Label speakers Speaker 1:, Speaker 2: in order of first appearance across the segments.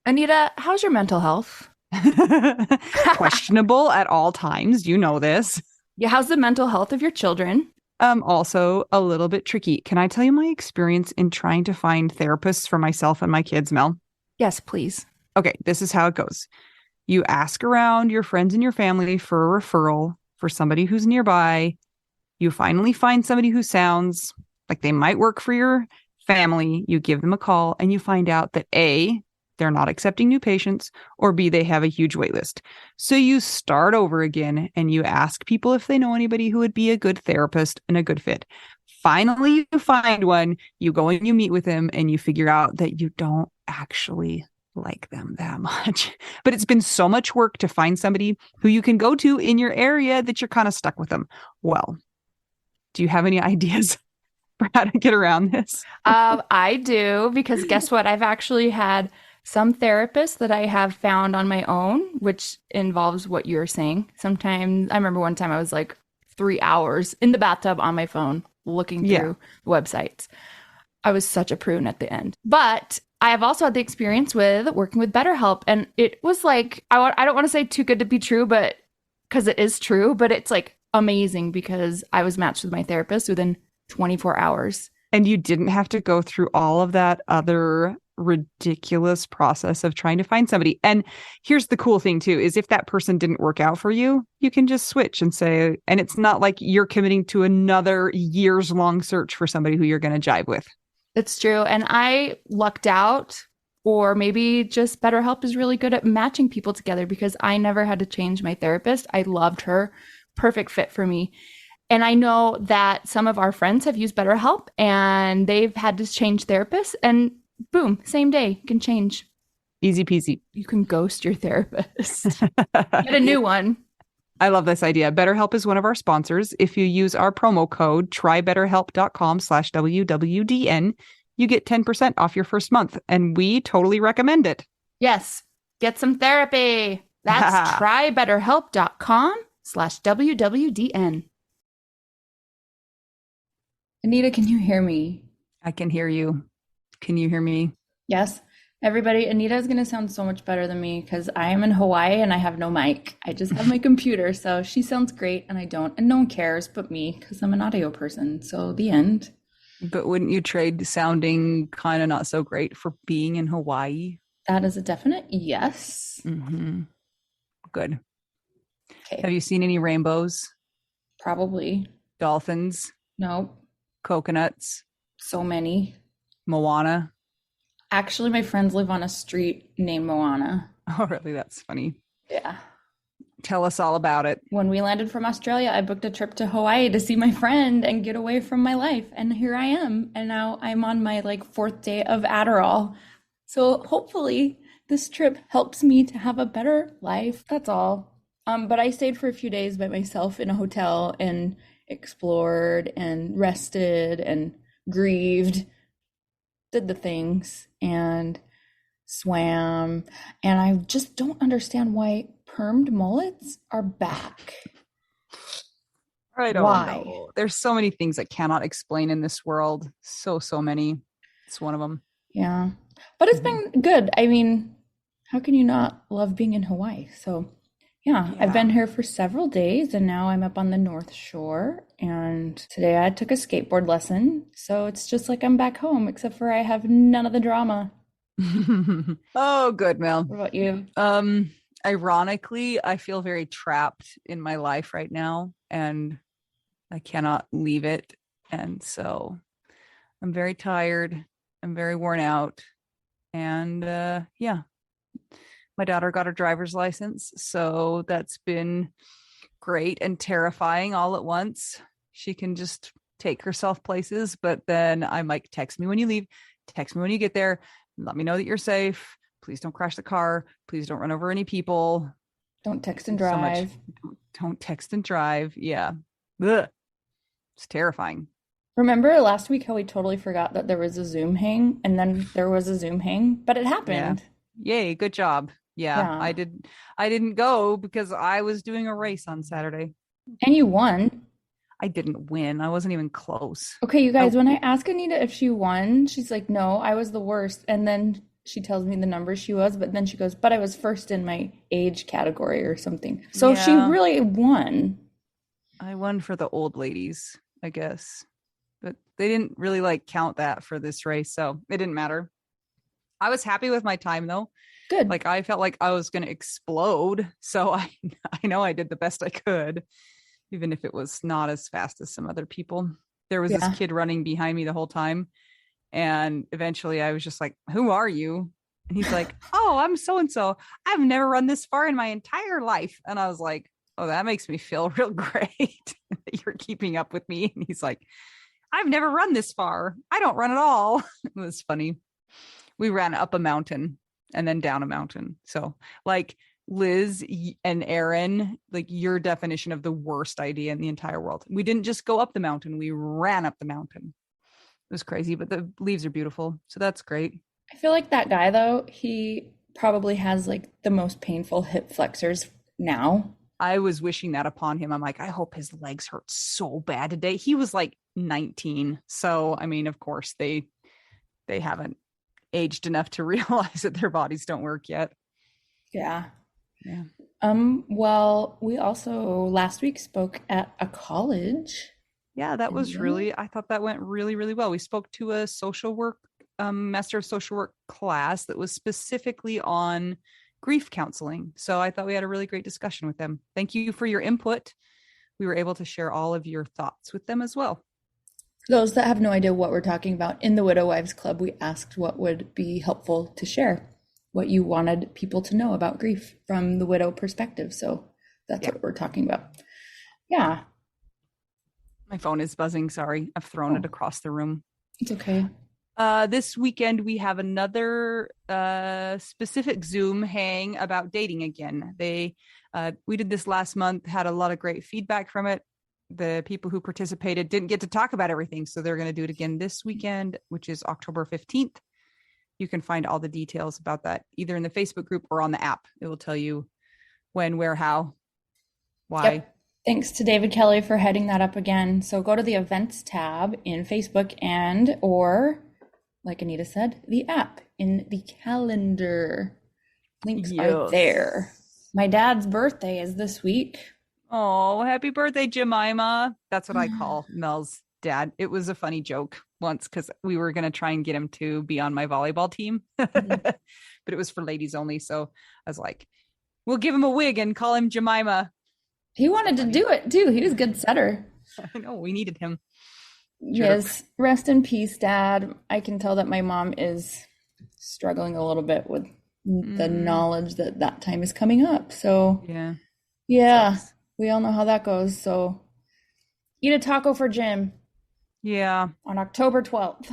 Speaker 1: Anita, how's your mental health?
Speaker 2: Questionable at all times. You know this.
Speaker 1: Yeah, how's the mental health of your children?
Speaker 2: Also a little bit tricky. Can I tell you my experience in trying to find therapists for myself and my kids, Mel?
Speaker 1: Yes, please.
Speaker 2: Okay, this is how it goes. You ask around your friends and your family for a referral for somebody who's nearby. You finally find somebody who sounds like they might work for your family. You give them a call and you find out that A, they're not accepting new patients, or B, they have a huge wait list. So you start over again and you ask people if they know anybody who would be a good therapist and a good fit. Finally, you find one, you go and you meet with them, and you figure out that you don't actually like them that much. But it's been so much work to find somebody who you can go to in your area that you're kind of stuck with them. Well, do you have any ideas for how to get around this?
Speaker 1: I do because guess what? I've actually had some therapists that I have found on my own, which involves what you're saying. Sometimes I remember one time I was like 3 hours in the bathtub on my phone looking
Speaker 2: Yeah.
Speaker 1: through websites. I was such a prune at the end. But I have also had the experience with working with BetterHelp. And it was like, I don't want to say too good to be true, but because it is true, but it's like amazing because I was matched with my therapist within 24 hours.
Speaker 2: And you didn't have to go through all of that other ridiculous process of trying to find somebody. And here's the cool thing too, is if that person didn't work out for you, you can just switch and say, and it's not like you're committing to another years long search for somebody who you're going to jive with.
Speaker 1: It's true. And I lucked out, or maybe just BetterHelp is really good at matching people together because I never had to change my therapist. I loved her. Perfect fit for me. And I know that some of our friends have used BetterHelp and they've had to change therapists, and boom, same day, you can change.
Speaker 2: Easy peasy.
Speaker 1: You can ghost your therapist. Get a new one.
Speaker 2: I love this idea. BetterHelp is one of our sponsors. If you use our promo code trybetterhelp.com/WWDN, you get 10% off your first month. And we totally recommend it.
Speaker 1: Yes, get some therapy. That's trybetterhelp.com/WWDN. Anita, can you hear me?
Speaker 2: I can hear you. Can you hear me?
Speaker 1: Yes. Everybody, Anita is going to sound so much better than me because I am in Hawaii and I have no mic. I just have my computer. So she sounds great and I don't. And no one cares but me because I'm an audio person. So the end.
Speaker 2: But wouldn't you trade sounding kind of not so great for being in Hawaii?
Speaker 1: That is a definite yes.
Speaker 2: Mm-hmm. Good.
Speaker 1: Okay.
Speaker 2: Have you seen any rainbows,
Speaker 1: Probably.
Speaker 2: dolphins,
Speaker 1: No.
Speaker 2: coconuts,
Speaker 1: So many.
Speaker 2: Moana?
Speaker 1: Actually, my friends live on a street named Moana.
Speaker 2: Oh, really? That's funny.
Speaker 1: Yeah.
Speaker 2: Tell us all about it.
Speaker 1: When we landed from Australia, I booked a trip to Hawaii to see my friend and get away from my life. And here I am. And now I'm on my like fourth day of Adderall. So hopefully this trip helps me to have a better life. That's all. But I stayed for a few days by myself in a hotel and explored and rested and grieved, did the things and swam. And I just don't understand why permed mullets are back.
Speaker 2: I don't
Speaker 1: Why?
Speaker 2: know. There's so many things I cannot explain in this world. So many. It's one of them.
Speaker 1: Yeah. But it's been good. I mean, how can you not love being in Hawaii? So, yeah, I've been here for several days and now I'm up on the North Shore. And today I took a skateboard lesson. So it's just like I'm back home, except for I have none of the drama.
Speaker 2: Oh, good, Mel.
Speaker 1: What about you?
Speaker 2: Ironically, I feel very trapped in my life right now and I cannot leave it. And so I'm very tired. I'm very worn out. And yeah, my daughter got her driver's license. So that's been great and terrifying all at once. She can just take herself places, but then I might text me when you leave, text me when you get there, let me know that you're safe. Please don't crash the car. Please don't run over any people.
Speaker 1: Don't text and
Speaker 2: So much.
Speaker 1: drive.
Speaker 2: Don't text and drive. Yeah. Ugh. It's terrifying.
Speaker 1: Remember last week how we totally forgot that there was a Zoom hang and then there was a Zoom hang, but it
Speaker 2: Yeah.
Speaker 1: happened.
Speaker 2: Yay. Good job. Yeah.
Speaker 1: Yeah.
Speaker 2: I didn't go because I was doing a race on Saturday.
Speaker 1: And you won.
Speaker 2: I didn't win. I wasn't even close.
Speaker 1: Okay, you guys,
Speaker 2: Oh,
Speaker 1: when I ask Anita if she won, she's like, no, I was the worst. And then she tells me the number she was, but then she goes, but I was first in my age category or something. So she
Speaker 2: Yeah.
Speaker 1: really won.
Speaker 2: I won for the old ladies, I guess. But they didn't really like count that for this race, so it didn't matter. I was happy with my time though.
Speaker 1: Good.
Speaker 2: Like I felt like I was going to explode, so I know I did the best I could, even if it was not as fast as some other people. There was this
Speaker 1: Yeah.
Speaker 2: kid running behind me the whole time, and eventually I was just like, "Who are you?" And he's like, "Oh, I'm so and so. I've never run this far in my entire life." And I was like, "Oh, that makes me feel real great that you're keeping up with me." And he's like, "I've never run this far. I don't run at all." It was funny. We ran up a mountain and then down a mountain. So, like, Liz and Aaron, like your definition of the worst idea in the entire world. We didn't just go up the mountain, we ran up the mountain. It was crazy, but the leaves are beautiful. So that's great.
Speaker 1: I feel like that guy, though, he probably has like the most painful hip flexors now.
Speaker 2: I was wishing that upon him. I'm like, I hope his legs hurt so bad today. He was like 19. So, I mean, of course, they haven't aged enough to realize that their bodies don't work yet.
Speaker 1: Yeah.
Speaker 2: Yeah.
Speaker 1: Well, we also last week spoke at a college.
Speaker 2: Yeah, that was
Speaker 1: Yeah.
Speaker 2: really, I thought that went really, really well. We spoke to a social work, Master of Social Work class that was specifically on grief counseling. So I thought we had a really great discussion with them. Thank you for your input. We were able to share all of your thoughts with them as well.
Speaker 1: For those that have no idea what we're talking about, in the Widow Wives Club, we asked what would be helpful to share, what you wanted people to know about grief from the widow perspective. So that's what we're talking about. Yeah.
Speaker 2: My phone is buzzing. Sorry. I've thrown it across the room.
Speaker 1: It's okay.
Speaker 2: This weekend, we have another specific Zoom hang about dating again. We did this last month, had a lot of great feedback from it. The people who participated didn't get to talk about everything, so they're going to do it again this weekend, which is October 15th. You can find all the details about that either in the Facebook group or on the app. It will tell you when, where, how, why.
Speaker 1: Yep. Thanks to David Kelly for heading that up again. So go to the events tab in Facebook or, like Anita said, the app in the calendar. Links are there. My dad's birthday is this week.
Speaker 2: Oh, happy birthday, Jemima. That's what I call Mel's dad. It was a funny joke once because we were going to try and get him to be on my volleyball team, but it was for ladies only. So I was like, we'll give him a wig and call him Jemima.
Speaker 1: He wanted to do it too. He was a good setter.
Speaker 2: I know, we needed him.
Speaker 1: Yes, rest in peace, Dad. I can tell that my mom is struggling a little bit with the knowledge that that time is coming up. So yeah, sucks. We all know how that goes. So eat a taco for Jim.
Speaker 2: Yeah.
Speaker 1: On October 12th.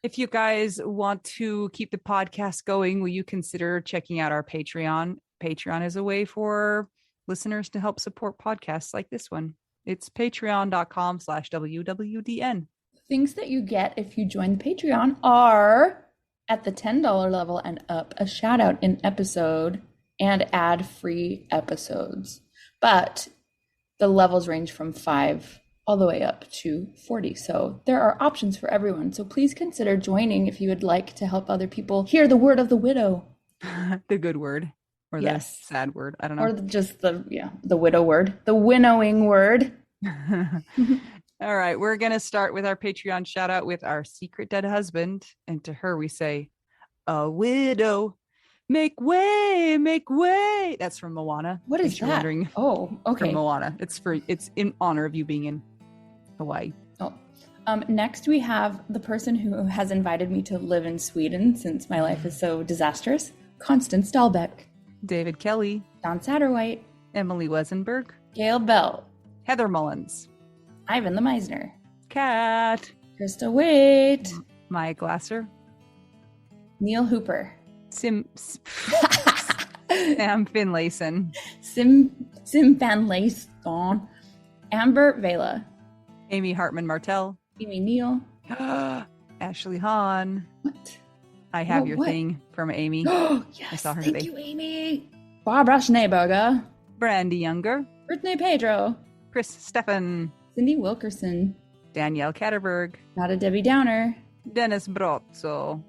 Speaker 2: If you guys want to keep the podcast going, will you consider checking out our Patreon? Patreon is a way for listeners to help support podcasts like this one. It's patreon.com/WWDN.
Speaker 1: Things that you get if you join the Patreon are at the $10 level and up, a shout out in episode and ad-free episodes. But the levels range from 5 all the way up to 40. So there are options for everyone. So please consider joining if you would like to help other people hear the word of the widow.
Speaker 2: The good word. Or the sad word. I don't know.
Speaker 1: Or just the widow word. The winnowing word.
Speaker 2: All right. We're going to start with our Patreon shout out with our secret dead husband. And to her, we say, a widow, make way, make way. That's from Moana.
Speaker 1: What is that? Wondering. Oh, okay.
Speaker 2: From Moana. It's in honor of you being in Hawaii.
Speaker 1: Oh. Next, we have the person who has invited me to live in Sweden since my life is so disastrous, Constance Dahlbeck.
Speaker 2: David Kelly,
Speaker 1: Don Satterwhite,
Speaker 2: Emily Wesenberg,
Speaker 1: Gail Bell,
Speaker 2: Heather Mullins,
Speaker 1: Ivan the Misner,
Speaker 2: Kat,
Speaker 1: Krista Waite,
Speaker 2: Maya Glasser,
Speaker 1: Neil Hooper,
Speaker 2: Sam Finlayson,
Speaker 1: Sim Van Layson, Amber Vela,
Speaker 2: Amy Hartman Martell,
Speaker 1: Amy Neal,
Speaker 2: Ashley Hahn.
Speaker 1: What?
Speaker 2: I have your thing from Amy.
Speaker 1: Oh, yes.
Speaker 2: I saw her
Speaker 1: Thank
Speaker 2: today.
Speaker 1: you, Amy. Barbara Schneeberger.
Speaker 2: Brandy Younger.
Speaker 1: Brittany Pedro.
Speaker 2: Chris Steffen.
Speaker 1: Cindy Wilkerson.
Speaker 2: Danielle Katterberg.
Speaker 1: Not a Debbie Downer.
Speaker 2: Dennis Brozzo.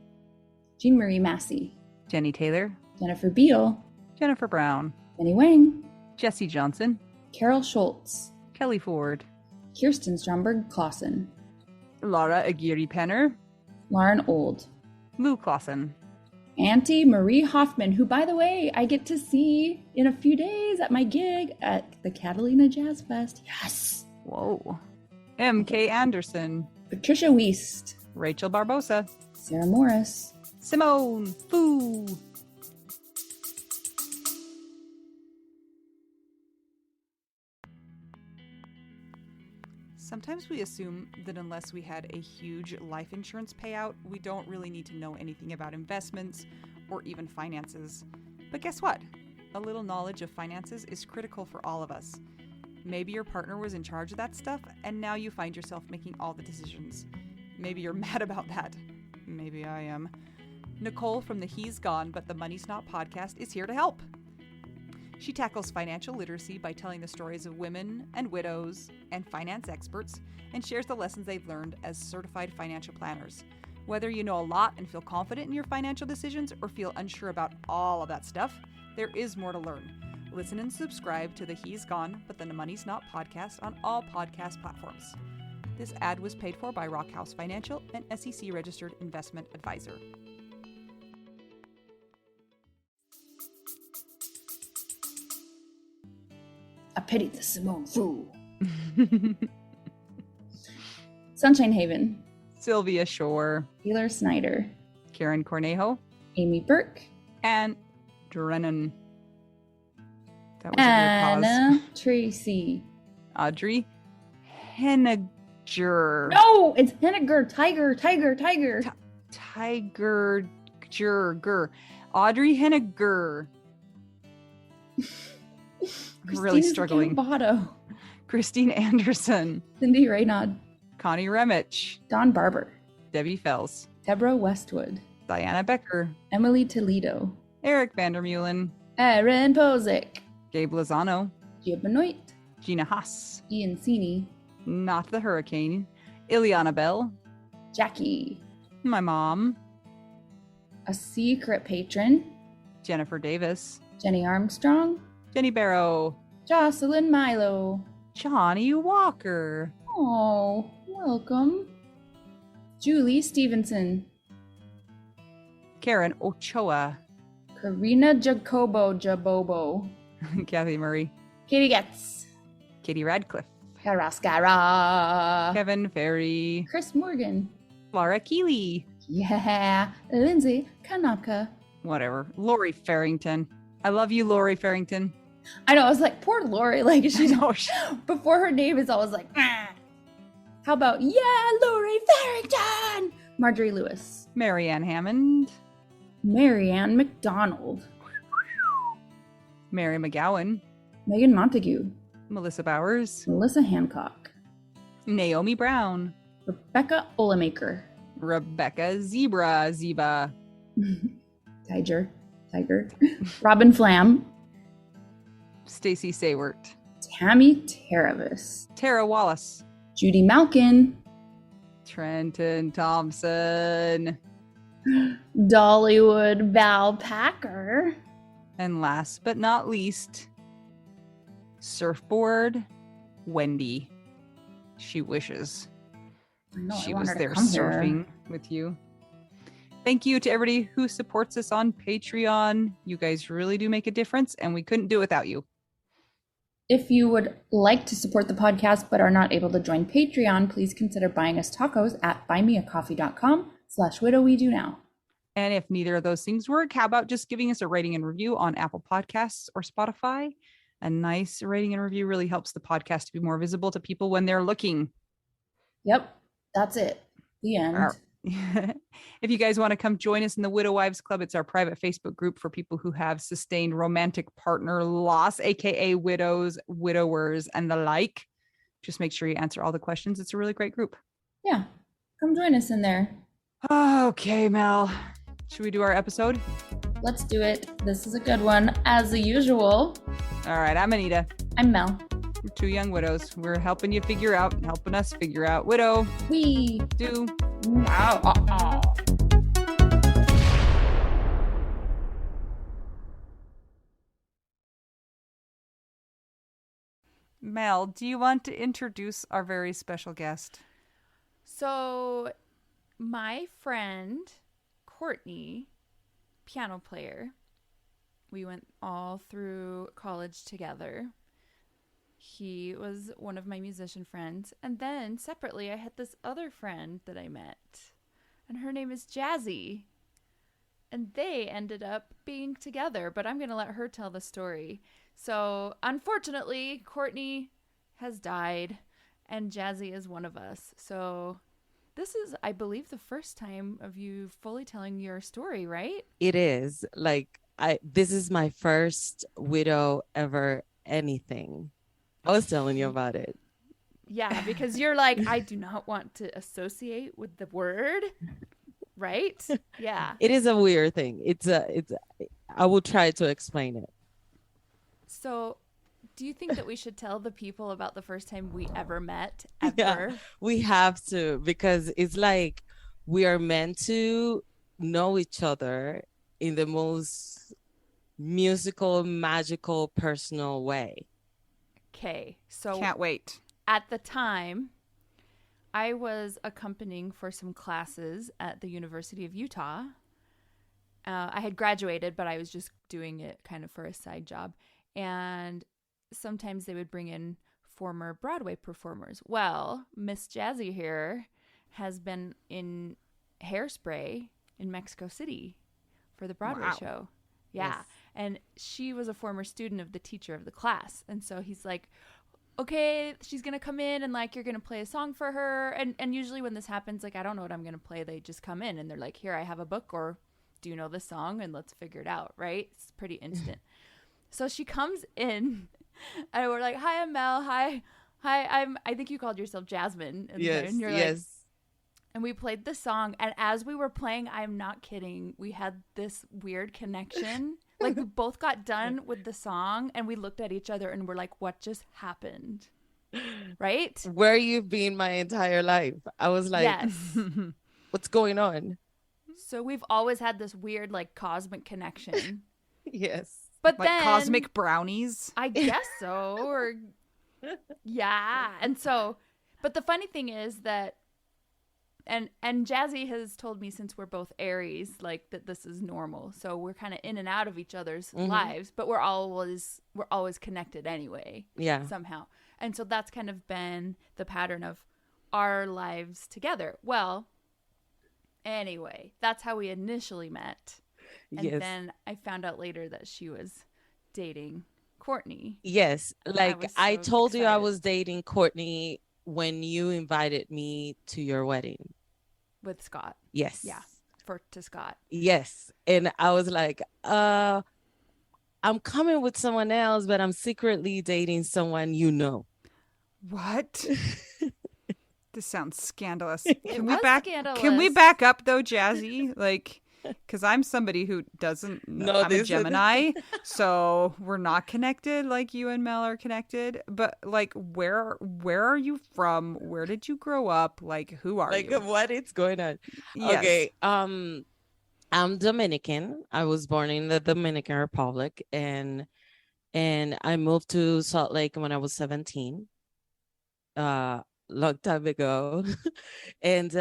Speaker 1: Jean Marie Massey,
Speaker 2: Jenny Taylor,
Speaker 1: Jennifer Beal,
Speaker 2: Jennifer Brown,
Speaker 1: Benny Wang,
Speaker 2: Jesse Johnson,
Speaker 1: Carol Schultz,
Speaker 2: Kelly Ford,
Speaker 1: Kirsten Stromberg Clausen,
Speaker 2: Laura Aguirre Penner,
Speaker 1: Lauren Old,
Speaker 2: Lou Clausen,
Speaker 1: Auntie Marie Hoffman, who, by the way, I get to see in a few days at my gig at the Catalina Jazz Fest. Yes!
Speaker 2: Whoa. M.K. Anderson,
Speaker 1: Patricia Wiest,
Speaker 2: Rachel Barbosa,
Speaker 1: Sarah Morris,
Speaker 2: Simone Fu. Sometimes we assume that unless we had a huge life insurance payout, we don't really need to know anything about investments or even finances. But guess what? A little knowledge of finances is critical for all of us. Maybe your partner was in charge of that stuff, and now you find yourself making all the decisions. Maybe you're mad about that. Maybe I am. Nicole from the He's Gone But the Money's Not podcast is here to help. She tackles financial literacy by telling the stories of women and widows and finance experts, and shares the lessons they've learned as certified financial planners. Whether you know a lot and feel confident in your financial decisions or feel unsure about all of that stuff, there is more to learn. Listen and subscribe to the He's Gone But the Money's Not podcast on all podcast platforms. This ad was paid for by Rockhouse Financial, an SEC registered investment advisor.
Speaker 1: I pity the Simone Fu. Sunshine Haven,
Speaker 2: Sylvia Shore,
Speaker 1: Taylor Snyder,
Speaker 2: Karen Cornejo,
Speaker 1: Amy Burke,
Speaker 2: and Drennan. That was a weird
Speaker 1: Anna
Speaker 2: pause.
Speaker 1: Tracy.
Speaker 2: Audrey Henniger.
Speaker 1: No, it's Henniger. Tiger.
Speaker 2: Tiger Jurger. Audrey Henniger. I'm really struggling.
Speaker 1: Cambato,
Speaker 2: Christine Anderson.
Speaker 1: Cindy Raynaud,
Speaker 2: Connie Remich.
Speaker 1: Don Barber,
Speaker 2: Debbie Fells.
Speaker 1: Deborah Westwood,
Speaker 2: Diana Becker.
Speaker 1: Emily Toledo,
Speaker 2: Eric Vandermeulen.
Speaker 1: Erin Posick,
Speaker 2: Gabe Lozano.
Speaker 1: Gia Benoit,
Speaker 2: Gina Haas.
Speaker 1: Ian Sini,
Speaker 2: Not the Hurricane. Ileana Bell.
Speaker 1: Jackie,
Speaker 2: My mom.
Speaker 1: a secret patron,
Speaker 2: Jennifer Davis.
Speaker 1: Jenny Armstrong,
Speaker 2: Jenny Barrow.
Speaker 1: Jocelyn Milo.
Speaker 2: Johnny Walker.
Speaker 1: Oh, welcome. Julie Stevenson,
Speaker 2: Karen Ochoa.
Speaker 1: Karina Jabobo,
Speaker 2: Kathy Murray.
Speaker 1: Katie Getz,
Speaker 2: Katie Radcliffe.
Speaker 1: Karaskara,
Speaker 2: Kevin Ferry.
Speaker 1: Chris Morgan,
Speaker 2: Laura Keeley.
Speaker 1: yeah, Lindsay Kanaka.
Speaker 2: Whatever. Lori Farrington. I love you, Lori Farrington.
Speaker 1: I know, I was like, poor Lori, like she's
Speaker 2: Oh,
Speaker 1: before her name is always like, ah. How about, yeah, Lori Farrington, Marjorie Lewis,
Speaker 2: Marianne Hammond.
Speaker 1: Marianne McDonald,
Speaker 2: Mary McGowan.
Speaker 1: Megan Montague,
Speaker 2: Melissa Bowers.
Speaker 1: Melissa Hancock,
Speaker 2: Naomi Brown.
Speaker 1: Rebecca Olemaker,
Speaker 2: Rebecca Zeba.
Speaker 1: Tiger, Robin Flam,
Speaker 2: Stacy Saywert.
Speaker 1: Tammy Teravis,
Speaker 2: Tara Wallace.
Speaker 1: Judy Malkin,
Speaker 2: Trenton Thompson.
Speaker 1: Dollywood Val Packer,
Speaker 2: And last but not least, Surfboard Wendy. She wishes
Speaker 1: I know,
Speaker 2: she
Speaker 1: I want
Speaker 2: was
Speaker 1: her to
Speaker 2: there
Speaker 1: come here.
Speaker 2: surfing with you. Thank you to everybody who supports us on Patreon. You guys really do make a difference, and we couldn't do it without you.
Speaker 1: If you would like to support the podcast but are not able to join Patreon, please consider buying us tacos at buymeacoffee.com/widowwedonoww.
Speaker 2: And if neither of those things work, how about just giving us a rating and review on Apple Podcasts or Spotify? A nice rating and review really helps the podcast to be more visible to people when they're looking.
Speaker 1: Yep, that's it. The end.
Speaker 2: If you guys want to come join us in the Widow Wives Club, it's our private Facebook group for people who have sustained romantic partner loss, aka widows, widowers, and the like. Just make sure you answer all the questions. It's a really great group.
Speaker 1: Yeah, come join us in there.
Speaker 2: Okay, Mel. Should we do our episode?
Speaker 1: Let's do it. This is a good one, as usual.
Speaker 2: All right, I'm Anita.
Speaker 1: I'm Mel.
Speaker 2: We're two young widows. We're helping us figure out widow.
Speaker 1: We
Speaker 2: Do.
Speaker 1: now.
Speaker 2: Mel, do you want to introduce our very special guest?
Speaker 1: So, my friend Courtney, piano player, we went all through college together. He was one of my musician friends. And then separately, I had this other friend that I met, and her name is Jazzy. And they ended up being together, but I'm going to let her tell the story. So, unfortunately, Courtney has died, and Jazzy is one of us. So, this is, I believe, the first time of you fully telling your story, right?
Speaker 3: It is like I this is my first widow ever anything. I was telling you about it.
Speaker 1: Yeah, because you're like, I do not want to associate with the word, right? Yeah.
Speaker 3: It is a weird thing. I will try to explain it.
Speaker 1: So, do you think that we should tell the people about the first time we ever met,
Speaker 3: Yeah,
Speaker 1: ever?
Speaker 3: we have to because it's like we are meant to know each other in the most musical, magical, personal way.
Speaker 1: Okay. So,
Speaker 2: Can't wait.
Speaker 1: at the time, I was accompanying for some classes at the University of Utah. I had graduated, but I was just doing it kind of for a side job. And sometimes they would bring in former Broadway performers. Well, Miss Jazzy here has been in Hairspray in Mexico City for the Broadway
Speaker 2: Wow.
Speaker 1: show. Yeah.
Speaker 3: Yes.
Speaker 1: And she was a former student of the teacher of the class. And so he's like, okay, she's going to come in and like you're going to play a song for her. And usually when this happens, like I don't know what I'm going to play. They just come in and they're like, here, I have a book, or do you know this song? And let's figure it out, right? It's pretty instant. So she comes in and we're like, hi, I'm Mel. Hi, I think you called yourself Jasmine.
Speaker 3: Yes,
Speaker 1: And you're like,
Speaker 3: yes.
Speaker 1: and we played the song. And as we were playing, I'm not kidding, we had this weird connection. Like we both got done with the song and we looked at each other and we're like, what just happened? Right?
Speaker 3: Where you've been my entire life. I was like,
Speaker 1: Yes.
Speaker 3: what's going on?
Speaker 1: So we've always had this weird like cosmic connection.
Speaker 3: Yes.
Speaker 1: But
Speaker 2: Like
Speaker 1: then
Speaker 2: cosmic brownies.
Speaker 1: I guess so. Or yeah. And so, but the funny thing is that and Jazzy has told me since we're both Aries, like that this is normal. So we're kind of in and out of each other's lives, but we're always connected anyway.
Speaker 3: Yeah.
Speaker 1: Somehow. And so that's kind of been the pattern of our lives together. Well, anyway, that's how we initially met. And
Speaker 3: Yes.
Speaker 1: then I found out later that she was dating Courtney.
Speaker 3: Yes. Like
Speaker 1: was
Speaker 3: I
Speaker 1: so
Speaker 3: told you I
Speaker 1: excited.
Speaker 3: was dating Courtney when you invited me to your wedding.
Speaker 1: With Scott.
Speaker 3: Yes.
Speaker 1: Yeah. To Scott.
Speaker 3: Yes. And I was like, I'm coming with someone else, but I'm secretly dating someone you know.
Speaker 2: What? This sounds scandalous.
Speaker 1: It
Speaker 2: Can we
Speaker 1: was
Speaker 2: back?
Speaker 1: scandalous.
Speaker 2: Can we back up though, Jazzy? Like, because I'm somebody who doesn't.
Speaker 3: No,
Speaker 2: I'm a
Speaker 3: this-
Speaker 2: Gemini, so we're not connected like you and Mel are connected. But like, where are you from? Where did you grow up? Like, who are
Speaker 3: Like
Speaker 2: you?
Speaker 3: what is going on?
Speaker 2: Yes.
Speaker 3: Okay. I'm Dominican. I was born in the Dominican Republic and I moved to Salt Lake when I was 17. Long time ago. And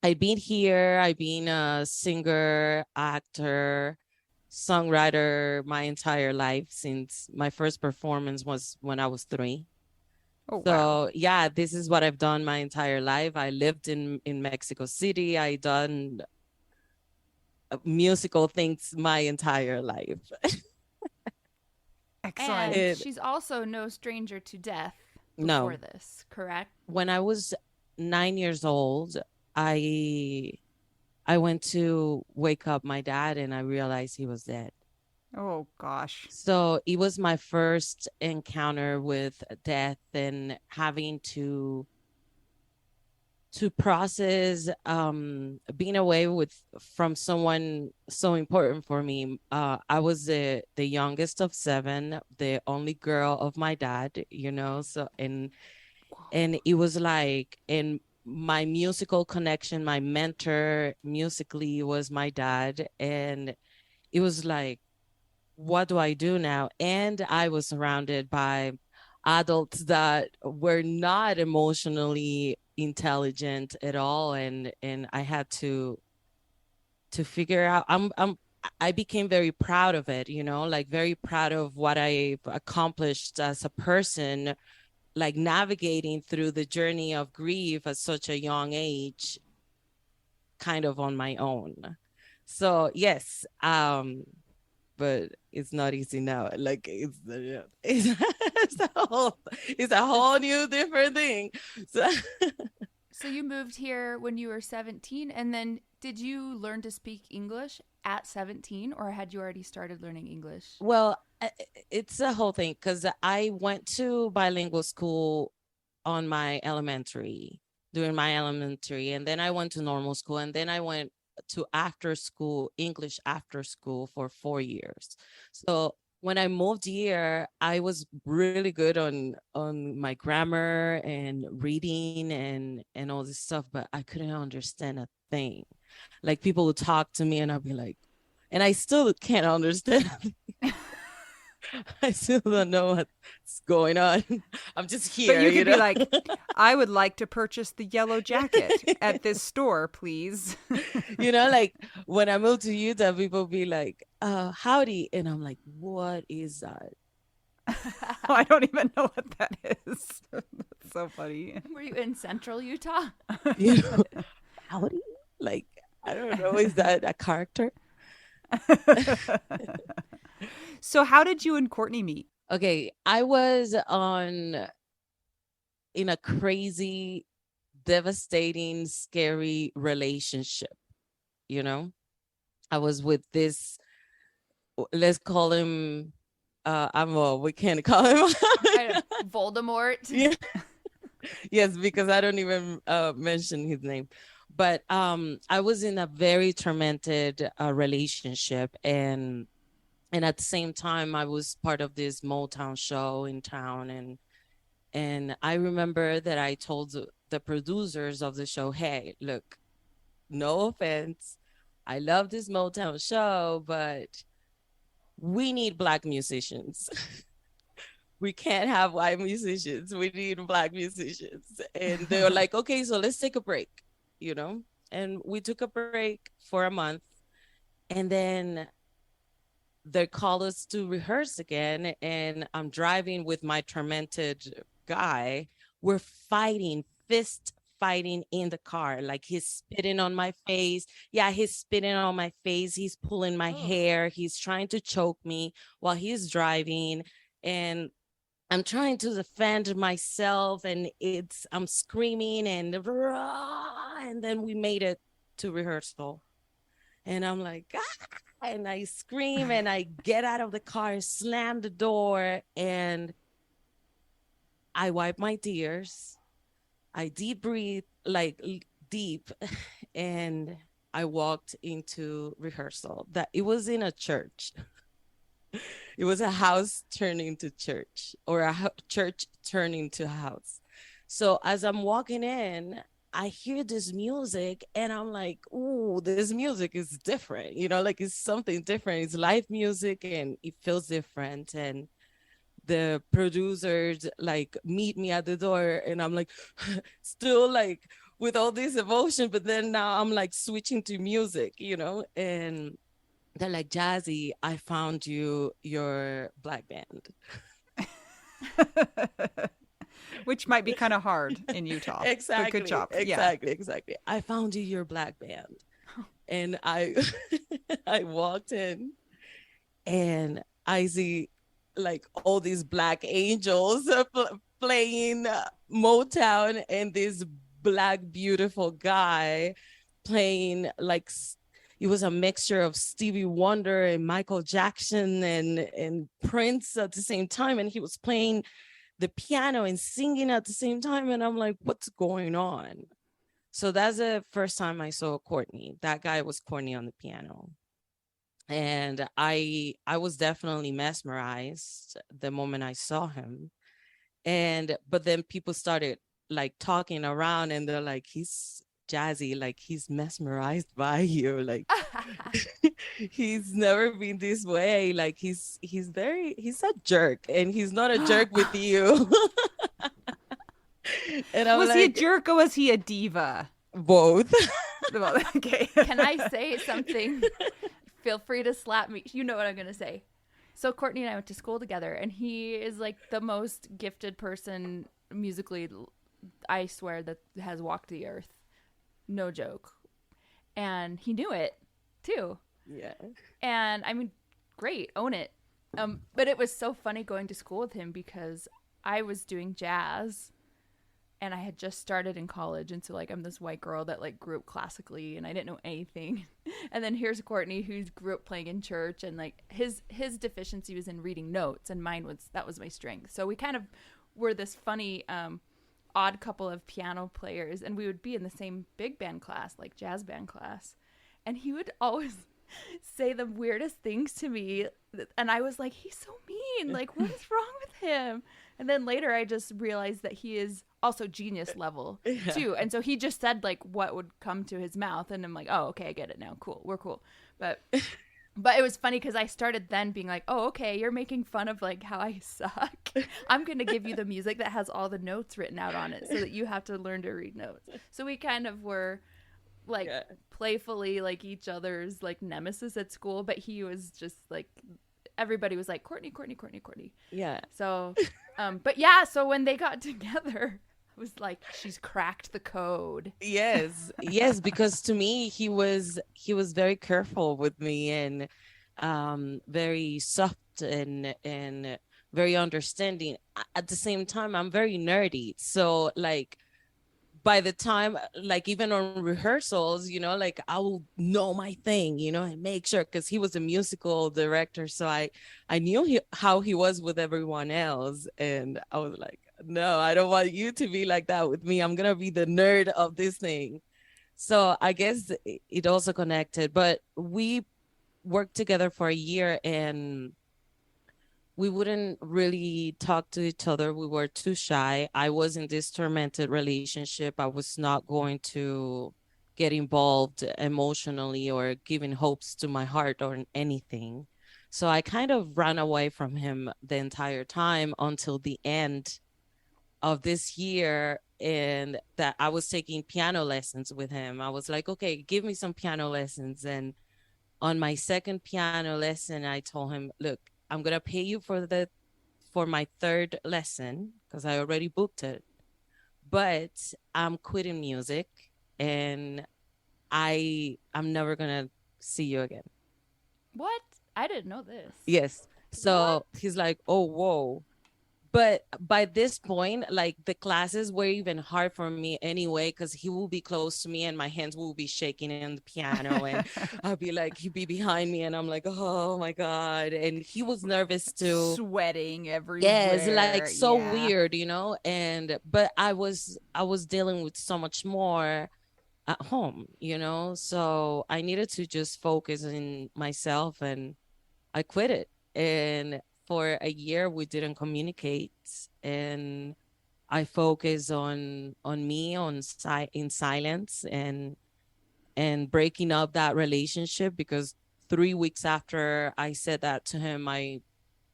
Speaker 3: I've been here. I've been a singer, actor, songwriter my entire life since my first performance was when I was 3.
Speaker 2: Oh
Speaker 3: So
Speaker 2: wow.
Speaker 3: yeah, this is what I've done my entire life. I lived in Mexico City. I done musical things my entire life.
Speaker 2: Excellent.
Speaker 1: And she's also no stranger to death
Speaker 3: No.
Speaker 1: before this, correct?
Speaker 3: When I was 9 years old, I went to wake up my dad and I realized he was dead.
Speaker 2: Oh gosh.
Speaker 3: So it was my first encounter with death and having to process being away from someone so important for me. I was the youngest of 7, the only girl of my dad, so and it was like, and my musical connection, my mentor musically was my dad, and it was like, what do I do now? And I was surrounded by adults that were not emotionally intelligent at all, and I had to figure out. I became very proud of it, like very proud of what I've accomplished as a person, like navigating through the journey of grief at such a young age, kind of on my own. So yes, but it's not easy now. Like it's a whole new different thing. So
Speaker 4: So you moved here when you were 17, and then did you learn to speak English at 17, or had you already started learning English?
Speaker 3: well, it's a whole thing because I went to bilingual school on my elementary, during my elementary, and then I went to normal school, and then I went to after school, English after school for 4 years. So when I moved here, I was really good on my grammar and reading and all this stuff, but I couldn't understand a thing. Like people would talk to me and I'd be like, and I still can't understand. I still don't know what's going on. I'm just here.
Speaker 2: But you could be like, I would like to purchase the yellow jacket at this store, please.
Speaker 3: Like when I moved to Utah, people be like, howdy. And I'm like, what is that?
Speaker 2: I don't even know what that is. That's so funny.
Speaker 4: Were you in central Utah?
Speaker 3: Howdy? Like, I don't know. Is that a character?
Speaker 2: So how did you and Courtney meet?
Speaker 3: Okay, I was in a crazy, devastating, scary relationship. I was with this, let's call him, we can't call him
Speaker 4: Voldemort.
Speaker 3: Yeah. Yes, because I don't even mention his name. But I was in a very tormented relationship, and at the same time I was part of this Motown show in town, and I remember that I told the producers of the show, hey, look, no offense, I love this Motown show, but we need Black musicians. We can't have white musicians. We need Black musicians. And they were like, okay, so let's take a break, and we took a break for a month, and then they called us to rehearse again, and I'm driving with my tormented guy. We're fighting, fist fighting in the car. Like he's spitting on my face. Yeah, he's spitting on my face. He's pulling my hair. He's trying to choke me while he's driving. And I'm trying to defend myself, and I'm screaming and then we made it to rehearsal. And I'm like, ah! And I scream and I get out of the car, slam the door, and I wipe my tears. I deep breathe, like deep, and I walked into rehearsal. That it was in a church. It was a house turning to church, or a church turning to house. So as I'm walking in, I hear this music and I'm like, ooh, this music is different. Like it's something different. It's live music and it feels different. And the producers like meet me at the door and I'm like, still like with all this emotion, but then now I'm like switching to music, and they're like, Jazzy, I found your Black band.
Speaker 2: Which might be kind of hard in Utah.
Speaker 3: Exactly.
Speaker 2: Good job.
Speaker 3: Exactly. I found your Black band. And I walked in and I see like all these Black angels playing Motown, and this Black beautiful guy playing like it was a mixture of Stevie Wonder and Michael Jackson and Prince at the same time, and he was playing the piano and singing at the same time, and I'm like, what's going on? So that's the first time I saw Courtney. That guy was Courtney on the piano. And I was definitely mesmerized the moment I saw him. But then people started like talking around and they're like, he's Jazzy, like he's mesmerized by you. Like He's never been this way. Like he's a jerk, and he's not a jerk with you. And I'm
Speaker 2: Was he a
Speaker 3: like,
Speaker 2: jerk or was he a diva?
Speaker 3: both.
Speaker 2: Well, okay.
Speaker 4: Can I say something? Feel free to slap me. You know what I'm going to say. So Courtney and I went to school together, and he is like the most gifted person musically, I swear, that has walked the earth. No joke. And he knew it too.
Speaker 3: Yeah.
Speaker 4: And I mean, great, own it. But it was so funny going to school with him because I was doing jazz and I had just started in college, and so like I'm this white girl that like grew up classically and I didn't know anything. And then here's Courtney who grew up playing in church, and like his deficiency was in reading notes, and mine was my strength. So we kind of were this funny odd couple of piano players, and we would be in the same big band class, like jazz band class. And he would always say the weirdest things to me, and I was like, he's so mean, like what is wrong with him? And then later I just realized that he is also genius level too. And so he just said like what would come to his mouth, and I'm like, oh, okay, I get it now, cool, we're cool. But it was funny because I started then being like, oh, okay, you're making fun of like how I suck. I'm going to give you the music that has all the notes written out on it so that you have to learn to read notes. So we kind of were like playfully like each other's like nemesis at school, but he was just like, everybody was like, Courtney.
Speaker 3: Yeah.
Speaker 4: So, but yeah, so when they got together, I was like, she's cracked the code.
Speaker 3: Yes, because to me he was very careful with me, and very soft and very understanding. At the same time, I'm very nerdy, so like by the time, like even on rehearsals, like I will know my thing, and make sure, because he was a musical director, so I knew how he was with everyone else, and I was like, no, I don't want you to be like that with me. I'm gonna be the nerd of this thing. So I guess it also connected, but we worked together for a year, and we wouldn't really talk to each other. We were too shy. I was in this tormented relationship. I was not going to get involved emotionally or giving hopes to my heart or anything. So I kind of ran away from him the entire time until the end of this year, and that I was taking piano lessons with him. I was like, okay, give me some piano lessons. And on my second piano lesson, I told him, look, I'm going to pay you for my third lesson because I already booked it, but I'm quitting music, and I'm never going to see you again.
Speaker 4: What? I didn't know this.
Speaker 3: Yes. So he's like, oh, whoa. But by this point, like the classes were even hard for me anyway, because he will be close to me and my hands will be shaking in the piano, and I'll be like, he'd be behind me, and I'm like, oh my God. And he was nervous too.
Speaker 2: Sweating everywhere.
Speaker 3: Yes, like so weird, and but I was dealing with so much more at home, so I needed to just focus on myself, and I quit it. And for a year we didn't communicate, and I focused on me in silence, and breaking up that relationship, because 3 weeks after I said that to him, I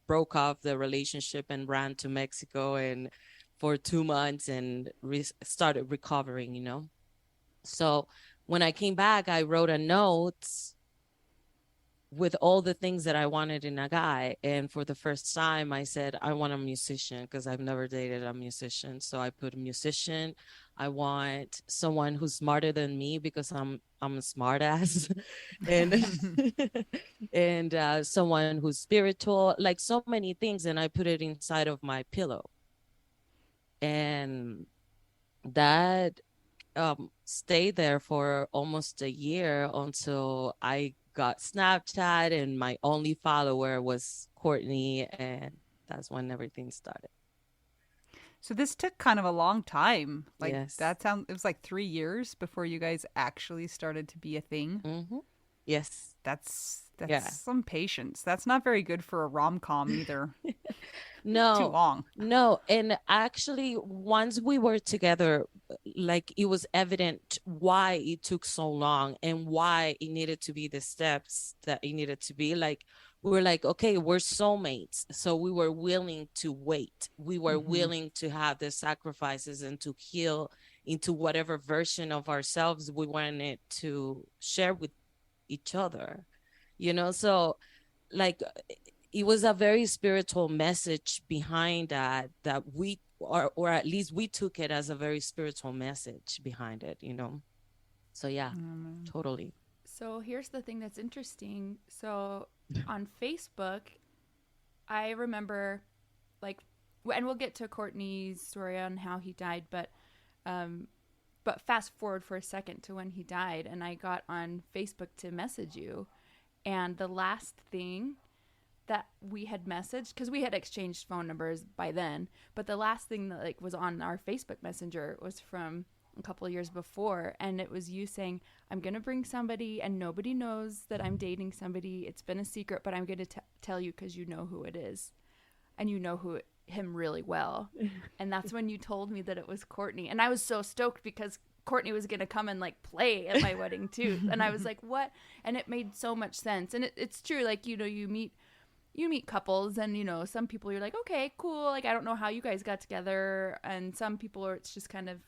Speaker 3: broke off the relationship and ran to Mexico, and for 2 months, and started recovering. So when I came back, I wrote a note with all the things that I wanted in a guy. And for the first time, I said, I want a musician, because I've never dated a musician. So I put a musician. I want someone who's smarter than me, because I'm a smart ass. and and someone who's spiritual, like so many things. And I put it inside of my pillow. And that stayed there for almost a year, until I got Snapchat, and my only follower was Courtney, and that's when everything started.
Speaker 2: So this took kind of a long time. Like
Speaker 3: Yes.
Speaker 2: it was like 3 years before you guys actually started to be a thing.
Speaker 3: Mm-hmm. Yes.
Speaker 2: That's
Speaker 3: Yeah.
Speaker 2: some patience. That's not very good for a rom-com either.
Speaker 3: No,
Speaker 2: too long.
Speaker 3: no. And actually, once we were together, like it was evident why it took so long and why it needed to be the steps that it needed to be. Like, we were like, okay, we're soulmates. So we were willing to wait. We were willing to have the sacrifices and to heal into whatever version of ourselves we wanted to share with each other, So, like, it was a very spiritual message behind that we, or at least we took it as a very spiritual message behind it. So yeah, totally.
Speaker 4: So here's the thing that's interesting. So on Facebook, I remember, like, and we'll get to Courtney's story on how he died, but fast forward for a second to when he died, and I got on Facebook to message you, and the last thing that we had messaged, because we had exchanged phone numbers by then, but the last thing that like was on our Facebook Messenger was from a couple of years before, and it was you saying, I'm gonna bring somebody and nobody knows that I'm dating somebody, it's been a secret, but I'm gonna tell you because you know who it is, and you know him really well. And that's when you told me that it was Courtney, and I was so stoked because Courtney was gonna come and like play at my wedding too. And I was like, what? And it made so much sense. And it's true, like, you meet couples, and some people you're like, okay, cool, like I don't know how you guys got together, and some people are, it's just kind of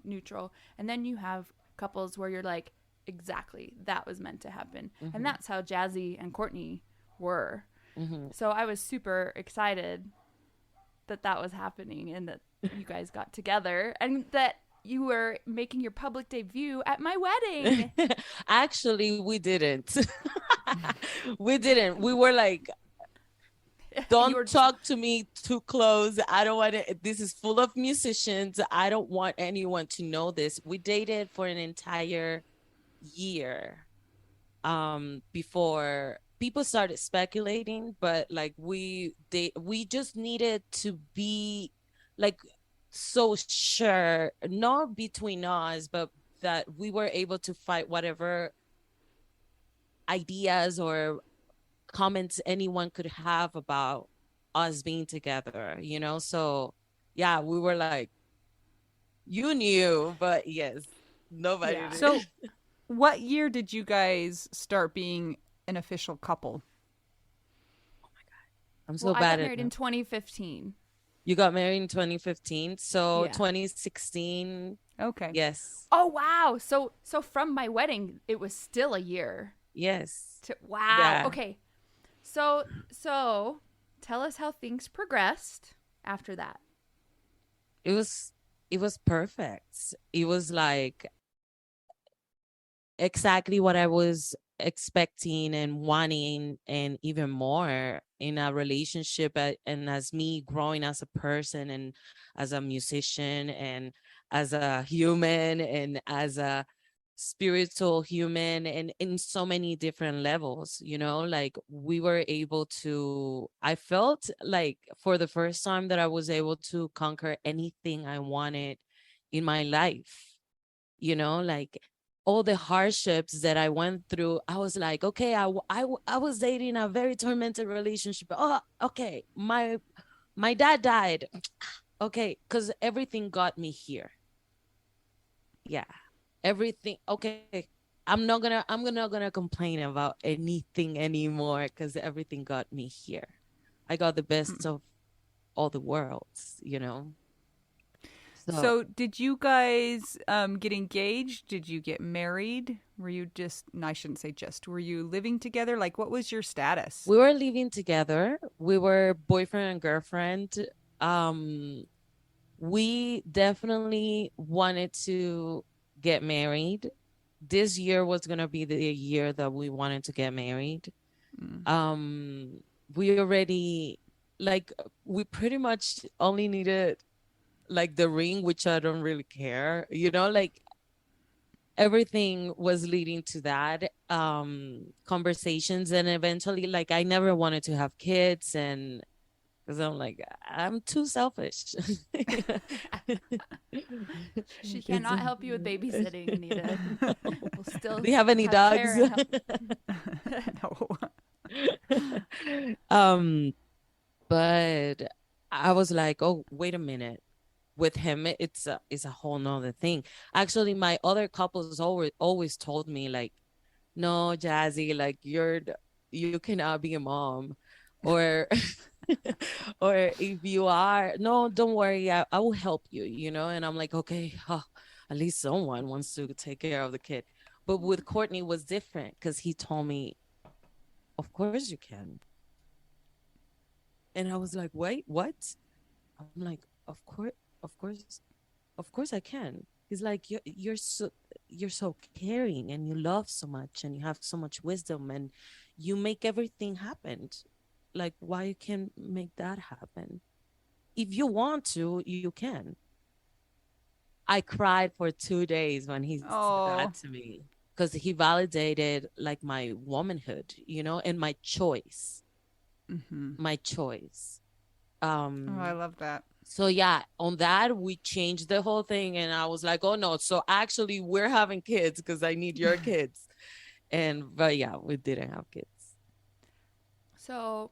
Speaker 4: neutral, and then you have couples where you're like, exactly, that was meant to happen. And that's how Jazzy and Courtney were. So I was super excited that was happening, and that you guys got together, and that you were making your public debut at my wedding.
Speaker 3: Actually, we didn't. We didn't. We were like, don't talk to me too close. I don't want to. This is full of musicians. I don't want anyone to know this. We dated for an entire year before people started speculating, but like we just needed to be like so sure, not between us, but that we were able to fight whatever ideas or comments anyone could have about us being together, So yeah, we were like, you knew, but yes, nobody did.
Speaker 2: So what year did you guys start being an official couple?
Speaker 3: Oh my God, I'm so bad at
Speaker 4: I got married in 2015.
Speaker 3: You got married in 2015, so
Speaker 4: Yeah.
Speaker 3: 2016.
Speaker 2: Okay.
Speaker 3: Yes.
Speaker 4: Oh wow. So from my wedding, it was still a year.
Speaker 3: Yes.
Speaker 4: Wow.
Speaker 3: Yeah.
Speaker 4: Okay. So tell us how things progressed after that.
Speaker 3: It was perfect. It was like exactly what I was expecting and wanting, and even more in a relationship, and as me growing as a person, and as a musician, and as a human, and as a spiritual human, and in so many different levels, like we were able to, I felt like for the first time that I was able to conquer anything I wanted in my life, like all the hardships that I went through. I was like, okay, I was dating a very tormented relationship. Oh, okay, my dad died. Okay, because everything got me here. Yeah, everything. Okay, I'm not gonna complain about anything anymore, because everything got me here. I got the best of all the worlds,
Speaker 2: So did you guys get engaged? Did you get married? Were you just, no, I shouldn't say just, were you living together? Like, what was your status?
Speaker 3: We were living together. We were boyfriend and girlfriend. We definitely wanted to get married. This year was going to be the year that we wanted to get married. We already, like, we pretty much only needed like the ring, which I don't really care, like everything was leading to that, conversations, and eventually, like, I never wanted to have kids, and because I'm like, I'm too selfish.
Speaker 4: She cannot help you with babysitting, Anita. We'll still
Speaker 3: Do you have any
Speaker 4: have
Speaker 3: dogs?
Speaker 2: No.
Speaker 3: But I was like, oh, wait a minute. With him, it's a whole nother thing. Actually, my other couples always told me like, no, Jazzy, like you cannot be a mom, or or if you are, no, don't worry, I will help you, And I'm like, okay, at least someone wants to take care of the kid. But with Courtney it was different because he told me, of course you can. And I was like, wait, what? I'm like, of course, of course I can. He's like, you're so caring and you love so much and you have so much wisdom and you make everything happen. Like, why you can't make that happen? If you want to, you can. I cried for 2 days when he said
Speaker 4: Oh,
Speaker 3: that to me because he validated like my womanhood, and my choice,
Speaker 2: Mm-hmm.
Speaker 3: my choice.
Speaker 2: Oh, I
Speaker 3: Um,
Speaker 2: love that.
Speaker 3: So yeah, on that we changed the whole thing, and I was like, "Oh no!" So actually, we're having kids because I need your kids, but yeah, we didn't have kids.
Speaker 4: so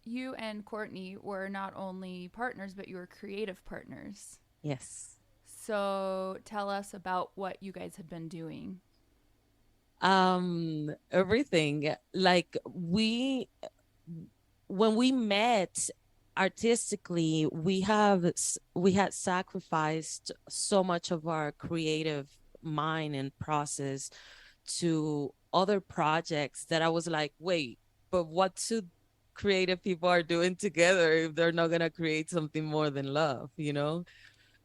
Speaker 4: you and Courtney were not only partners, but you were creative partners.
Speaker 3: Yes.
Speaker 4: So tell us about what you guys had been doing.
Speaker 3: Everything like when we met artistically, we had sacrificed so much of our creative mind and process to other projects that I was like, wait, but what two creative people are doing together if they're not gonna create something more than love?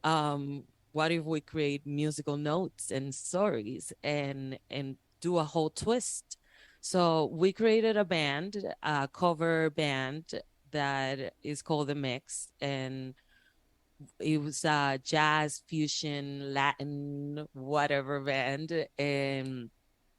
Speaker 3: um what if we create musical notes and stories and do a whole twist? So we created a cover band that is called The Mix, and it was a jazz fusion Latin whatever band. And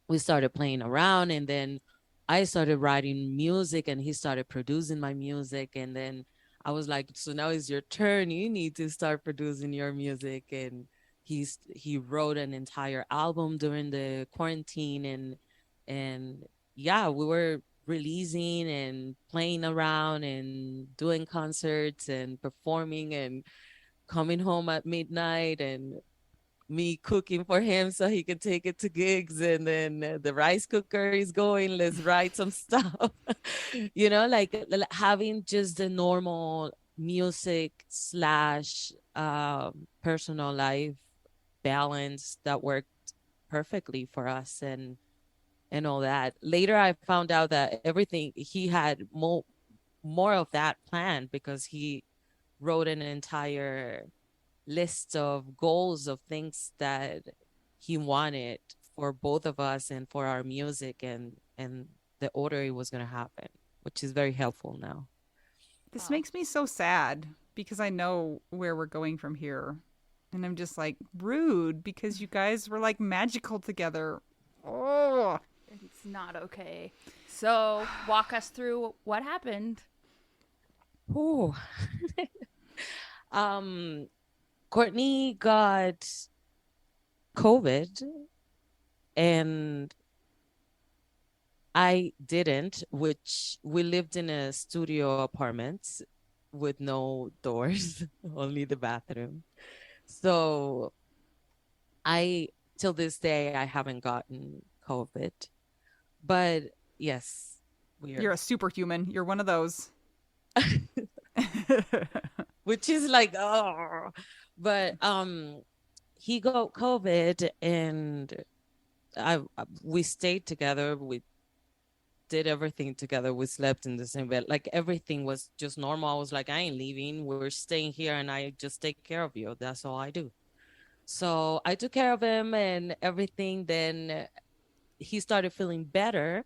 Speaker 3: we started playing around, and then I started writing music and he started producing my music. And then I was like, so now it's your turn, you need to start producing your music. And he wrote an entire album during the quarantine. And yeah, we were releasing and playing around and doing concerts and performing and coming home at midnight, and me cooking for him so he could take it to gigs. And then the rice cooker is going, let's write some stuff. Like having just the normal music slash personal life balance that worked perfectly for us. And all that. Later I found out that everything he had more of that planned because he wrote an entire list of goals of things that he wanted for both of us and for our music, and the order it was going to happen, which is very helpful now.
Speaker 2: This
Speaker 4: Wow.
Speaker 2: makes me so sad because I know where we're going from here. And I'm just like, rude because you guys were like magical together. Oh,
Speaker 4: It's not okay. So walk us through what happened.
Speaker 3: Ooh. um Courtney got COVID and I didn't, which we lived in a studio apartment with no doors, only the bathroom. So I, till this day, I haven't gotten COVID. But yes,
Speaker 2: you're
Speaker 3: weird.
Speaker 2: a superhuman. You're one of those.
Speaker 3: Which is like, oh, but he got COVID, and we stayed together. We did everything together. We slept in the same bed. Like everything was just normal. I was like, I ain't leaving. We're staying here, and I just take care of you. That's all I do. So I took care of him and everything. Then he started feeling better.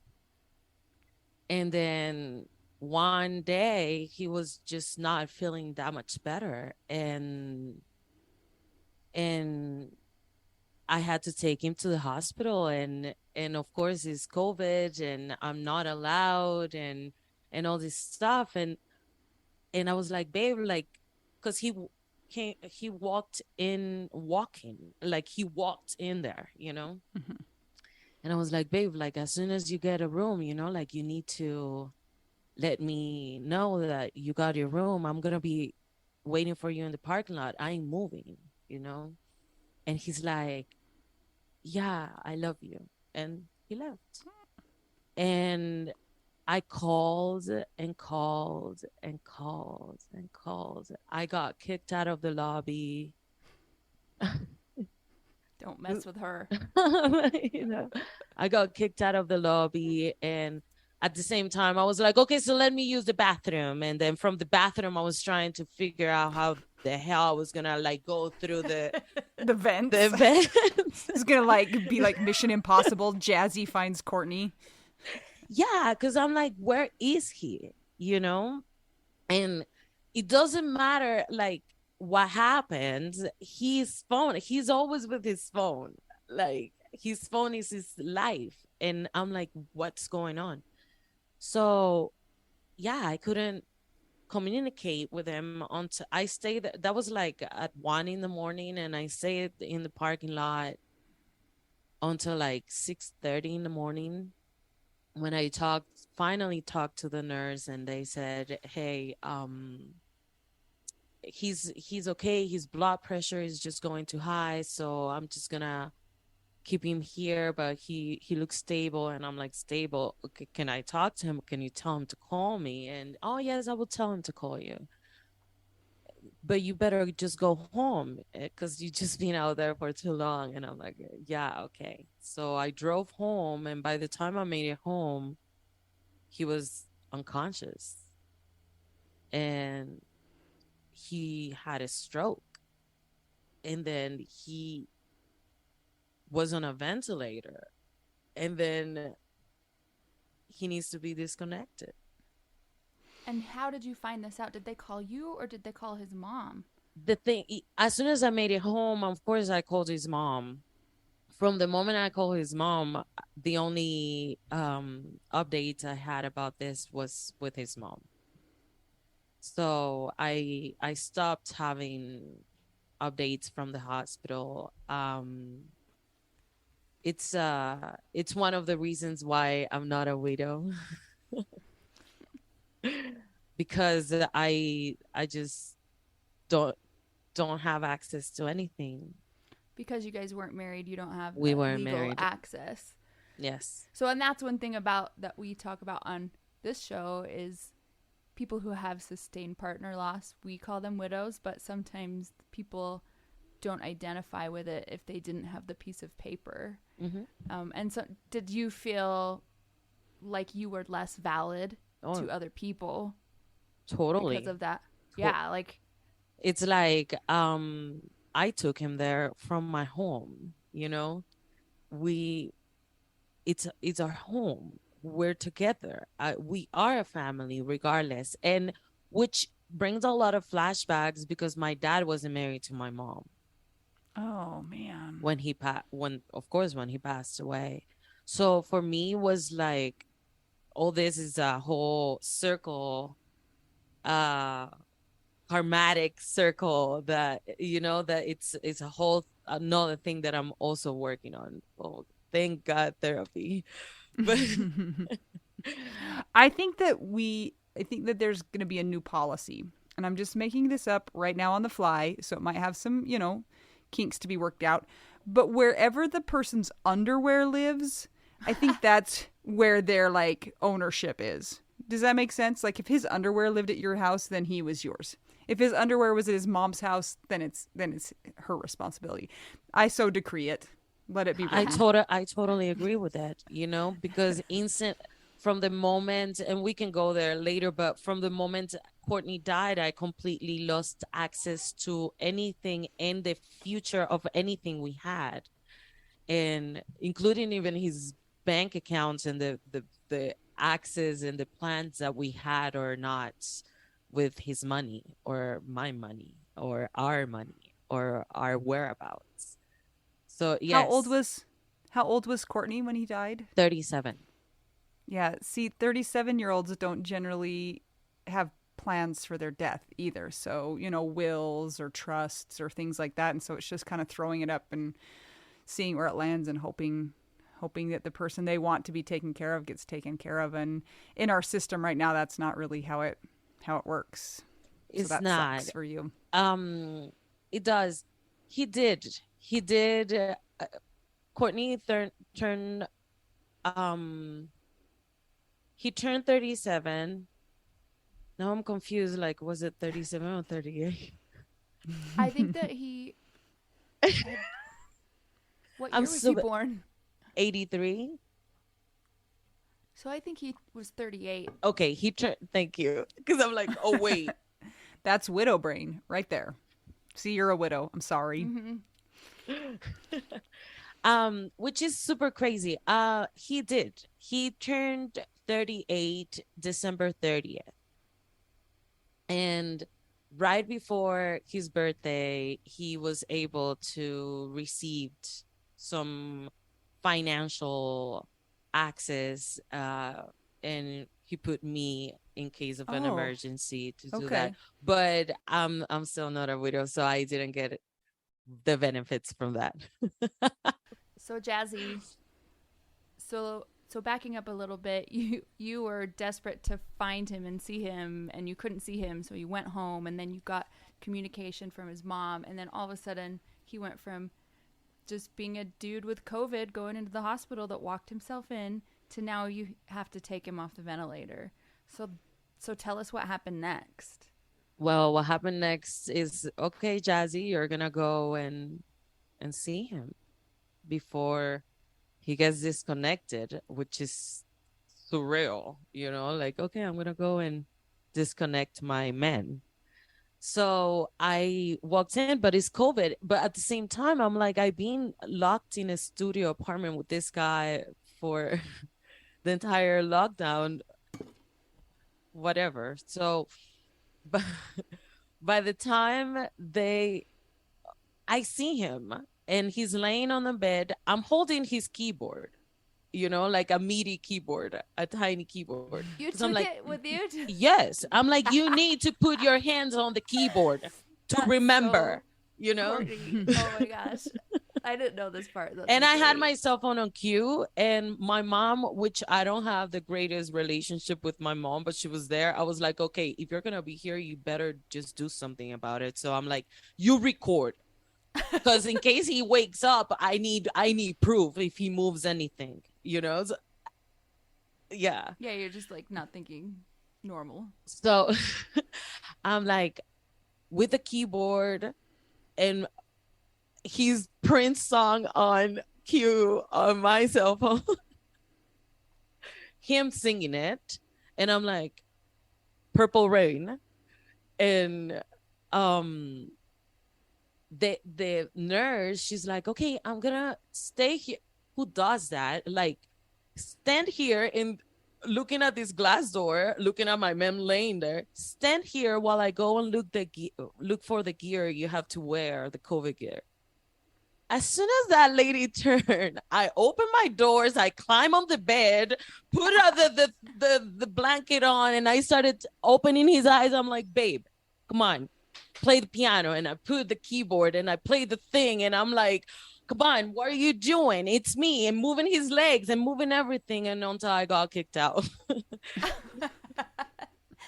Speaker 3: And then one day he was just not feeling that much better. And I had to take him to the hospital, and of course it's COVID and I'm not allowed, and all this stuff. And I was like, babe, like, because he walked in walking, like he walked in there.
Speaker 2: Mhm.
Speaker 3: And I was like, babe, like as soon as you get a room, like you need to let me know that you got your room. I'm gonna be waiting for you in the parking lot. I ain't moving, you know? And he's like, yeah, I love you. And he left. And I called and called and called and called. I got kicked out of the lobby.
Speaker 4: Don't mess with her.
Speaker 3: You know, I got kicked out of the lobby, and at the same time I was like, okay, so let me use the bathroom. And then from the bathroom I was trying to figure out how the hell I was gonna like go through
Speaker 2: The vents.
Speaker 3: the vents.
Speaker 2: It's gonna like be like Mission Impossible. Jazzy finds Courtney.
Speaker 3: Yeah, because I'm like, where is he, you know? And it doesn't matter like what happens. His phone, he's always with his phone. Like his phone is his life. And I'm like, what's going on? So yeah, I couldn't communicate with him until I stayed. That was like at 1 in the morning, and I stayed in the parking lot until like 6:30 in the morning, when I finally talked to the nurse, and they said, hey, he's okay. His blood pressure is just going too high, so I'm just gonna keep him here, but he looks stable. And I'm like, stable? Okay, can I talk to him? Can you tell him to call me? And oh yes, I will tell him to call you, but you better just go home because you just been out there for too long. And I'm like, yeah, okay. So I drove home, and by the time I made it home, he was unconscious, and he had a stroke, and then he was on a ventilator, and then he needs to be disconnected.
Speaker 4: And how did you find this out? Did they call you or did they call his mom?
Speaker 3: The thing, as soon as I made it home, of course I called his mom. From the moment I called his mom, the only updates I had about this was with his mom. So I stopped having updates from the hospital. It's one of the reasons why I'm not a widow. Because I just don't have access to anything.
Speaker 4: Because you guys weren't married, you don't have
Speaker 3: We
Speaker 4: that
Speaker 3: weren't
Speaker 4: legal
Speaker 3: married.
Speaker 4: access.
Speaker 3: Yes.
Speaker 4: So, and that's one thing about that we talk about on this show is people who have sustained partner loss. We call them widows, but sometimes people don't identify with it if they didn't have the piece of paper.
Speaker 3: Mm-hmm.
Speaker 4: And so, did you feel like you were less valid to other people?
Speaker 3: Totally.
Speaker 4: Because of that? Yeah, like
Speaker 3: it's like I took him there from my home, you know. We it's our home. We're together. We are a family regardless. And which brings a lot of flashbacks because my dad wasn't married to my mom
Speaker 2: Oh man.
Speaker 3: when of course when he passed away. So for me it was like all this is a whole circle, uh karmatic circle, that you know that it's a whole another thing that I'm also working on. Oh, thank God, therapy. But
Speaker 2: I think that there's going to be a new policy, and I'm just making this up right now on the fly, so it might have some, kinks to be worked out. But wherever the person's underwear lives, I think that's where their like ownership is. Does that make sense? Like if his underwear lived at your house, then he was yours. If his underwear was at his mom's house, then it's her responsibility. I so decree it. Let it be written.
Speaker 3: I totally agree with that, because from the moment, and we can go there later, but from the moment Courtney died, I completely lost access to anything in the future of anything we had, and including even his bank accounts and the access and the plans that we had or not with his money or my money or our money or our whereabouts. So yes.
Speaker 2: How old was Courtney when he died?
Speaker 3: 37.
Speaker 2: Yeah, see, 37-year-olds don't generally have plans for their death either. So, wills or trusts or things like that. And so it's just kind of throwing it up and seeing where it lands and hoping hoping that the person they want to be taken care of gets taken care of. And in our system right now, that's not really how it works. So
Speaker 3: It's
Speaker 2: that
Speaker 3: not.
Speaker 2: sucks for you.
Speaker 3: It does. He did. He did. Courtney turned. Um, he turned 37. Now I'm confused. Like, was it 37 or 38?
Speaker 4: I think that he. What
Speaker 3: I'm
Speaker 4: year was he
Speaker 3: so
Speaker 4: born?
Speaker 3: 83.
Speaker 4: So I think he was 38.
Speaker 3: Okay, he turned. Thank you. Because I'm like, oh wait.
Speaker 2: That's widow brain right there. See, you're a widow. I'm sorry.
Speaker 3: Which is super crazy. He turned 38 December 30th. And right before his birthday, he was able to receive some financial access, and he put me in case of an emergency to do that. But I'm still not a widow, so I didn't get the benefits from that.
Speaker 4: So Jazzy, so backing up a little bit, you were desperate to find him and see him, and you couldn't see him, so you went home, and then you got communication from his mom, and then all of a sudden he went from just being a dude with COVID going into the hospital that walked himself in to now you have to take him off the ventilator. So tell us what happened next.
Speaker 3: Well, what happened next is, okay, Jazzy, you're gonna go and see him before he gets disconnected, which is surreal, like, okay, I'm gonna go and disconnect my men. So I walked in, but it's COVID. But at the same time, I'm like, I've been locked in a studio apartment with this guy for the entire lockdown, whatever. So but by the time I see him and he's laying on the bed, I'm holding his keyboard, like a MIDI keyboard, a tiny keyboard.
Speaker 4: You took it with you?
Speaker 3: Yes. I'm like, you need to put your hands on the keyboard to remember,
Speaker 4: Courtney. Oh my gosh. I didn't know this part.
Speaker 3: And I had my cell phone on cue, and my mom, which I don't have the greatest relationship with my mom, but she was there. I was like, okay, if you're going to be here, you better just do something about it. So I'm like, you record. Because in case he wakes up, I need proof if he moves anything, So, yeah.
Speaker 4: Yeah, you're just like not thinking normal.
Speaker 3: So I'm like with the keyboard and his Prince song on cue on my cell phone, him singing it, and I'm like, Purple Rain, and the nurse, she's like, okay, I'm gonna stay here. Who does that? Like, stand here and looking at this glass door, looking at my mem laying there. Stand here while I go and look for the gear you have to wear, the COVID gear. As soon as that lady turned, I open my doors, I climb on the bed, put the blanket on, and I started opening his eyes. I'm like, babe, come on, play the piano. And I put the keyboard and I play the thing, and I'm like, come on, what are you doing? It's me, and moving his legs and moving everything, and until I got kicked out.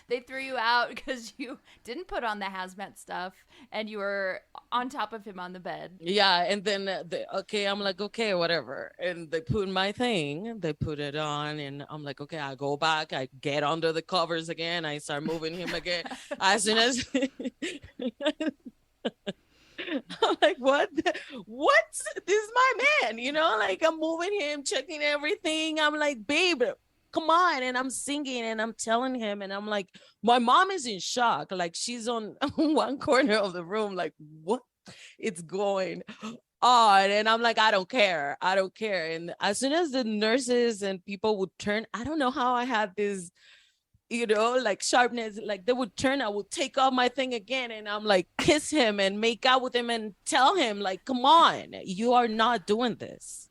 Speaker 4: They threw you out because you didn't put on the hazmat stuff and you were on top of him on the bed.
Speaker 3: Yeah, and then I'm like, okay, whatever. And they put my thing, they put it on, and I'm like, okay, I go back, I get under the covers again, I start moving him again. As soon as I'm like, what? This is my man, like I'm moving him, checking everything. I'm like, babe, come on. And I'm singing and I'm telling him, and I'm like, my mom is in shock. Like, she's on one corner of the room, like, what is going on? And I'm like, I don't care. And as soon as the nurses and people would turn, I don't know how I had this, like sharpness, like they would turn, I would take off my thing again, and I'm like, kiss him and make out with him and tell him, like, come on, you are not doing this.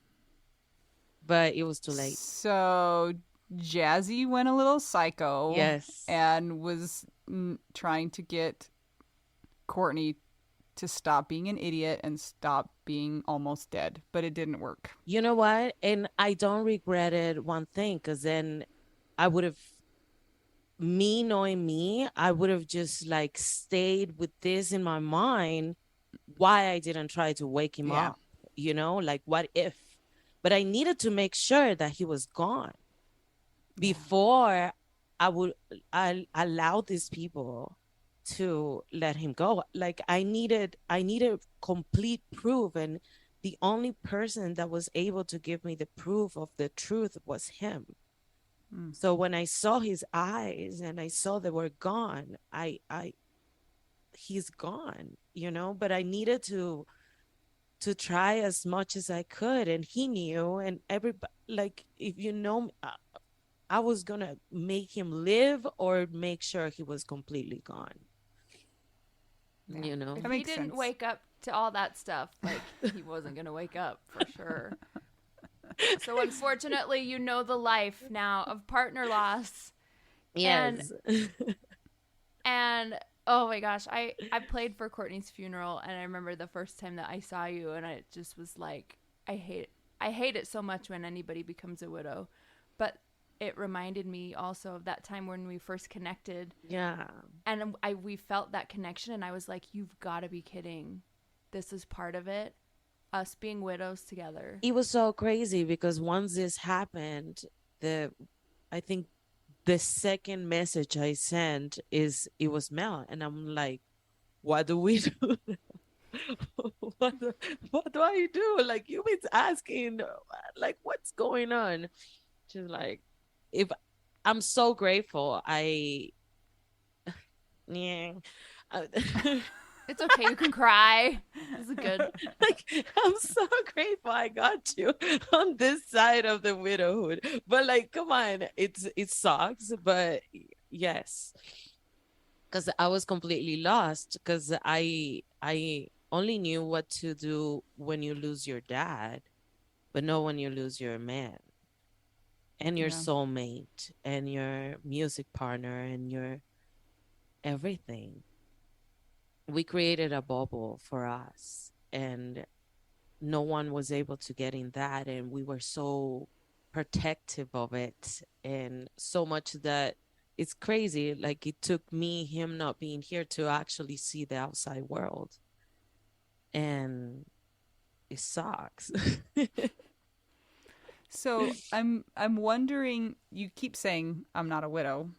Speaker 3: But it was too late.
Speaker 2: So Jazzy went a little psycho.
Speaker 3: Yes.
Speaker 2: And was trying to get Courtney to stop being an idiot and stop being almost dead, but it didn't work.
Speaker 3: You know what? And I don't regret it one thing, because then I would have, me knowing me, I would have just like stayed with this in my mind, why I didn't try to wake him
Speaker 2: Yeah.
Speaker 3: up, like what if? But I needed to make sure that he was gone before I allow these people to let him go. Like I needed complete proof, and the only person that was able to give me the proof of the truth was him. So when I saw his eyes and I saw they were gone, he's gone, but I needed to try as much as I could, and he knew, and everybody, like, if I was gonna make him live or make sure he was completely gone.
Speaker 2: Yeah.
Speaker 4: If
Speaker 2: That
Speaker 4: he
Speaker 2: makes
Speaker 4: didn't
Speaker 2: sense.
Speaker 4: wake up to all that stuff, like he wasn't gonna wake up for sure. So unfortunately, the life now of partner loss.
Speaker 3: Yes.
Speaker 4: And oh my gosh, I played for Courtney's funeral, and I remember the first time that I saw you, and I just was like, I hate it so much when anybody becomes a widow, but it reminded me also of that time when we first connected.
Speaker 3: Yeah.
Speaker 4: And we felt that connection, and I was like, you've got to be kidding. This is part of it. Us being widows together.
Speaker 3: It was so crazy because once this happened, I think the second message I sent it was Mel, and I'm like, what do we do? what do I do? Like, you've been asking, like, what's going on? She's like, if I'm so grateful. Yeah.
Speaker 4: It's okay, you can cry. This is good.
Speaker 3: Like, I'm so grateful I got you on this side of the widowhood. But like, come on, it sucks, but yes, because I was completely lost, because I only knew what to do when you lose your dad, but not when you lose your man and your soulmate and your music partner and your everything. We created a bubble for us, and no one was able to get in that, and we were so protective of it, and so much that it's crazy. Like, it took him not being here to actually see the outside world, and it sucks.
Speaker 2: So I'm wondering, you keep saying I'm not a widow.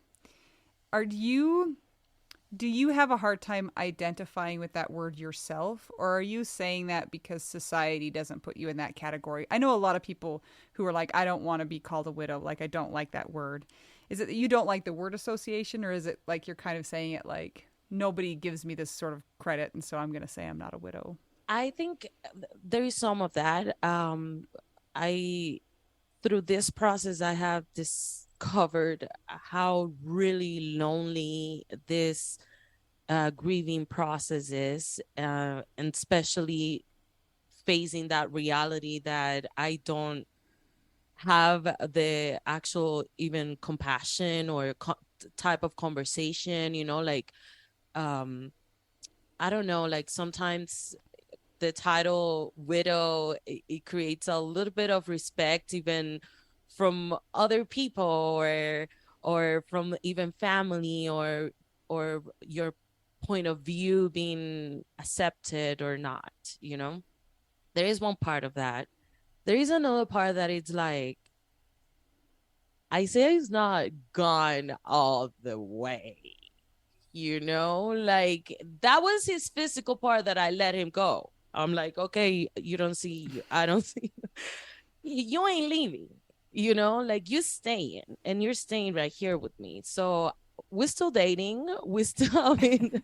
Speaker 2: Do you have a hard time identifying with that word yourself, or are you saying that because society doesn't put you in that category? I know a lot of people who are like, I don't want to be called a widow. Like, I don't like that word. Is it that you don't like the word association, or is it like you're kind of saying it like nobody gives me this sort of credit, and so I'm going to say I'm not a widow?
Speaker 3: I think there is some of that. Through this process, I have discovered how really lonely this grieving process is, and especially facing that reality that I don't have the actual even compassion or type of conversation, like, I don't know, like sometimes the title widow, it creates a little bit of respect even from other people, or from even family, or your point of view being accepted or not. There is one part of that. There is another part that it's like, Isaiah is not gone all the way, like, that was his physical part that I let him go. I'm like, okay, I don't see, you ain't leaving, like, you're staying, and you're staying right here with me. So we're still dating. We're still having,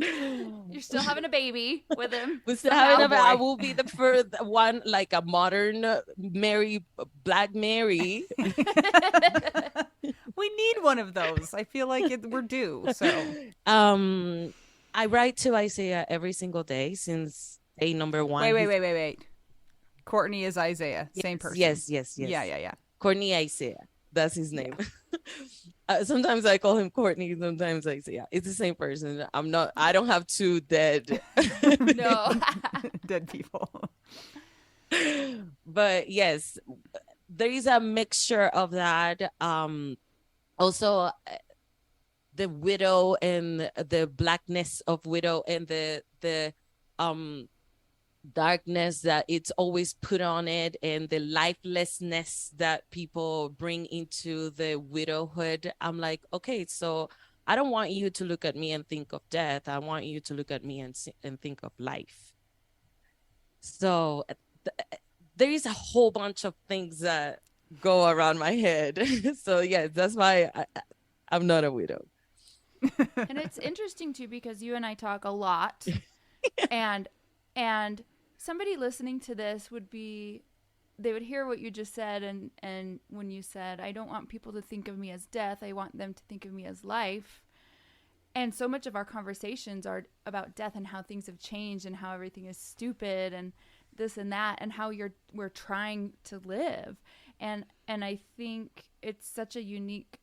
Speaker 4: You're still having a baby with him.
Speaker 3: we're still
Speaker 4: somehow.
Speaker 3: having I will be the first one, like a modern Black Mary.
Speaker 2: We need one of those. I feel like we're due. So
Speaker 3: I write to Isaiah every single day since day number one.
Speaker 2: Wait. Courtney is Isaiah.
Speaker 3: Yes,
Speaker 2: Same person.
Speaker 3: Yes.
Speaker 2: Yeah.
Speaker 3: Courtney Isaiah. That's his name. Sometimes I call him Courtney. Sometimes I say, yeah, it's the same person. I don't have two dead.
Speaker 4: No.
Speaker 2: Dead people.
Speaker 3: But yes, there is a mixture of that. Also, the widow and the blackness of widow and the um darkness that it's always put on it, and the lifelessness that people bring into the widowhood. I'm like, okay, so I don't want you to look at me and think of death. I want you to look at me and think of life. So there is a whole bunch of things that go around my head. So yeah, that's why I'm not a widow.
Speaker 4: And it's interesting too because you and I talk a lot, and somebody listening to this they would hear what you just said, and when you said, I don't want people to think of me as death, I want them to think of me as life. And so much of our conversations are about death and how things have changed and how everything is stupid and this and that, and how we're trying to live. And I think it's such a unique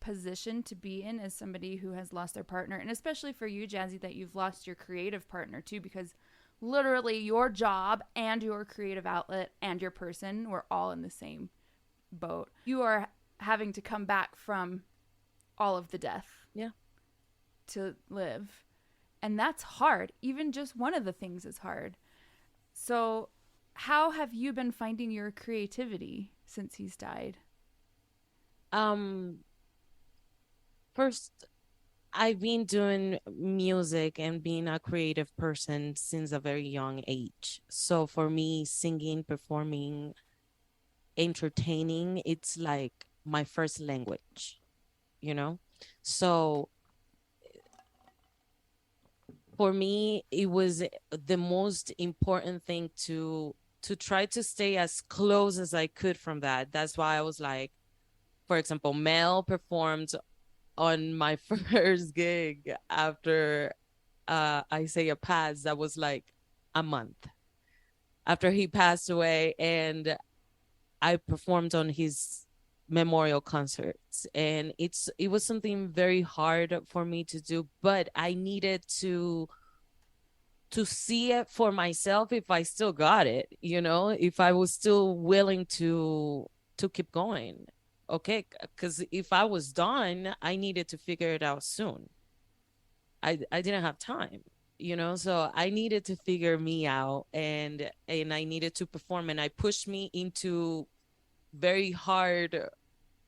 Speaker 4: position to be in as somebody who has lost their partner, and especially for you, Jazzy, that you've lost your creative partner too, because literally your job and your creative outlet and your person were all in the same boat. You are having to come back from all of the death,
Speaker 3: yeah,
Speaker 4: to live, and that's hard. Even just one of the things is hard. So how have you been finding your creativity since he's died?
Speaker 3: First, I've been doing music and being a creative person since a very young age. So for me, singing, performing, entertaining, it's like my first language, you know? So for me, it was the most important thing to try to stay as close as I could from that. That's why I was like, for example, Mel performed on my first gig after Isaiah passed. That was like a month after he passed away, and I performed on his memorial concerts, and it was something very hard for me to do, but I needed to see it for myself if I still got it, if I was still willing to keep going. Okay, because if I was done, I needed to figure it out soon. I didn't have time, so I needed to figure me out, and I needed to perform, and I pushed me into very hard,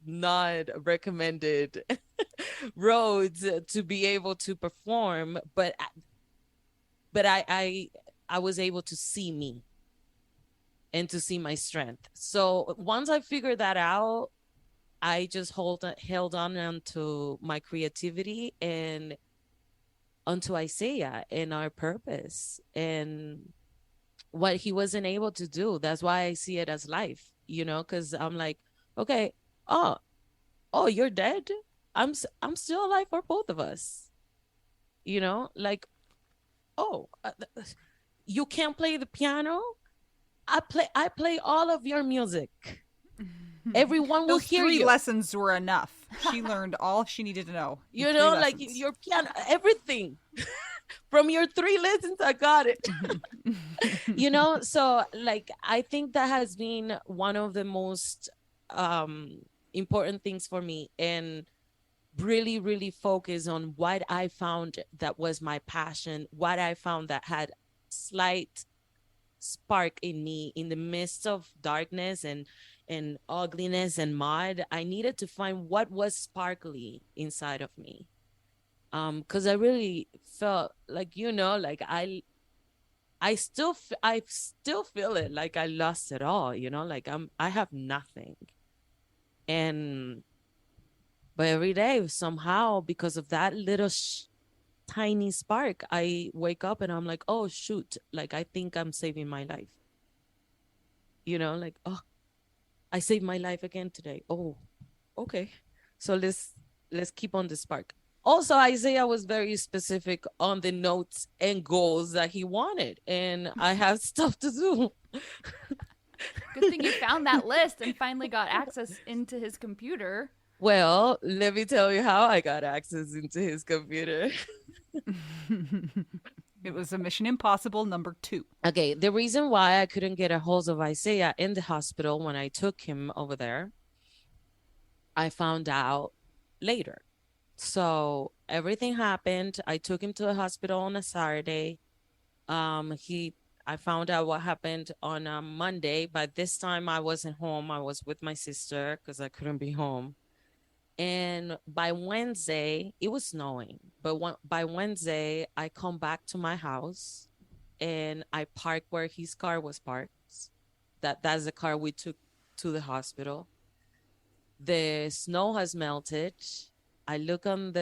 Speaker 3: not recommended roads to be able to perform, but I was able to see me and to see my strength. So once I figured that out, I just held on onto my creativity and onto Isaiah and our purpose and what he wasn't able to do. That's why I see it as life, because I'm like, okay, oh, you're dead. I'm still alive for both of us, like, oh, you can't play the piano. I play all of your music. Everyone will hear you.
Speaker 2: Those 3 lessons were enough. She learned all she needed to know.
Speaker 3: Like your piano, everything. From your 3 lessons, I got it. So like, I think that has been one of the most important things for me, and really, really focus on what I found that was my passion, what I found that had slight spark in me in the midst of darkness and ugliness and mud. I needed to find what was sparkly inside of me, because I really felt like, like I still feel it, like I lost it all, like I have nothing. But every day somehow, because of that little tiny spark, I wake up and I'm like, oh shoot, like I think I'm saving my life, like, oh, I saved my life again today. Oh, okay. So let's keep on the spark. Also, Isaiah was very specific on the notes and goals that he wanted, and I have stuff to do.
Speaker 4: Good thing you found that list and finally got access into his computer.
Speaker 3: Well, let me tell you how I got access into his computer.
Speaker 5: It was a Mission Impossible #2.
Speaker 3: Okay, the reason why I couldn't get a hold of Isaiah in the hospital when I took him over there, I found out later. So everything happened. I took him to the hospital on a Saturday. I found out what happened on a Monday. By this time, I wasn't home. I was with my sister because I couldn't be home. And by Wednesday, it was snowing. But by Wednesday, I come back to my house and I park where his car was parked. That's the car we took to the hospital. The snow has melted. I look on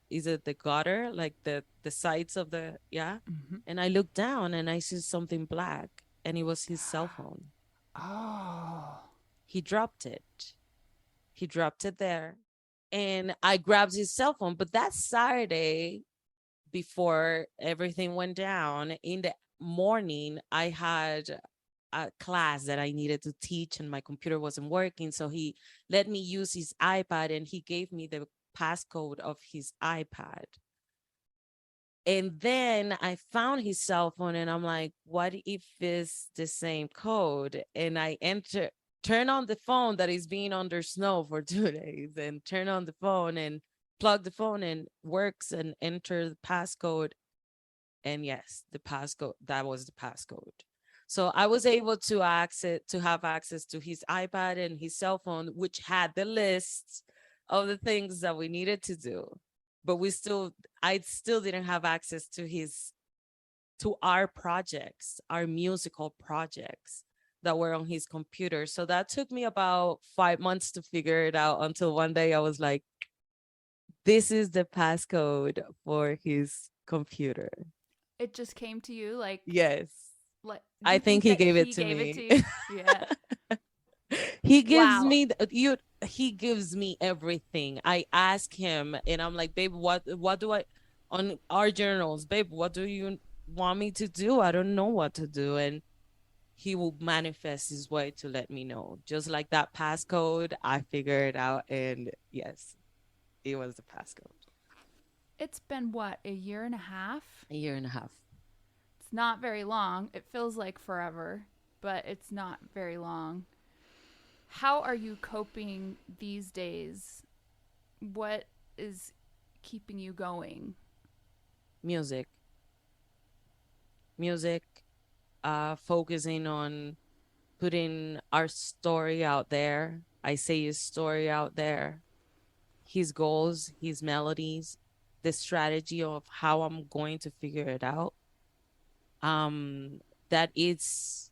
Speaker 3: is it the gutter, like the sides of the, yeah? And I look down and I see something black, and it was his cell phone.
Speaker 5: Oh.
Speaker 3: He dropped it. He dropped it there. And I grabbed his cell phone. But that Saturday, before everything went down, in the morning, I had a class that I needed to teach and my computer wasn't working. So he let me use his iPad and he gave me the passcode of his iPad. And then I found his cell phone and I'm like, what if it's the same code? And I turn on the phone that is being under snow for 2 days and turn on the phone and plug the phone and works and enter the passcode. And yes, the passcode, that was the passcode. So I was able to have access to his iPad and his cell phone, which had the list of the things that we needed to do. But I still didn't have access to our projects, our musical projects that were on his computer. So that took me about 5 months to figure it out until one day I was like, this is the passcode for his computer.
Speaker 4: It just came to you like,
Speaker 3: Yes.
Speaker 4: like
Speaker 3: I think he
Speaker 4: that
Speaker 3: gave it
Speaker 4: he
Speaker 3: to
Speaker 4: gave
Speaker 3: me.
Speaker 4: it to you? Yeah.
Speaker 3: He gives
Speaker 4: Wow.
Speaker 3: me he gives me everything. I ask him and I'm like, babe, what do I on our journals, babe, what do you want me to do? I don't know what to do. And he will manifest his way to let me know. Just like that passcode, I figured it out and yes, it was the passcode.
Speaker 4: It's been what, a year and a half?
Speaker 3: A year and a half.
Speaker 4: It's not very long. It feels like forever, but it's not very long. How are you coping these days? What is keeping you going?
Speaker 3: Music, focusing on putting our story out there. I say his story out there, his goals, his melodies, the strategy of how I'm going to figure it out. That it's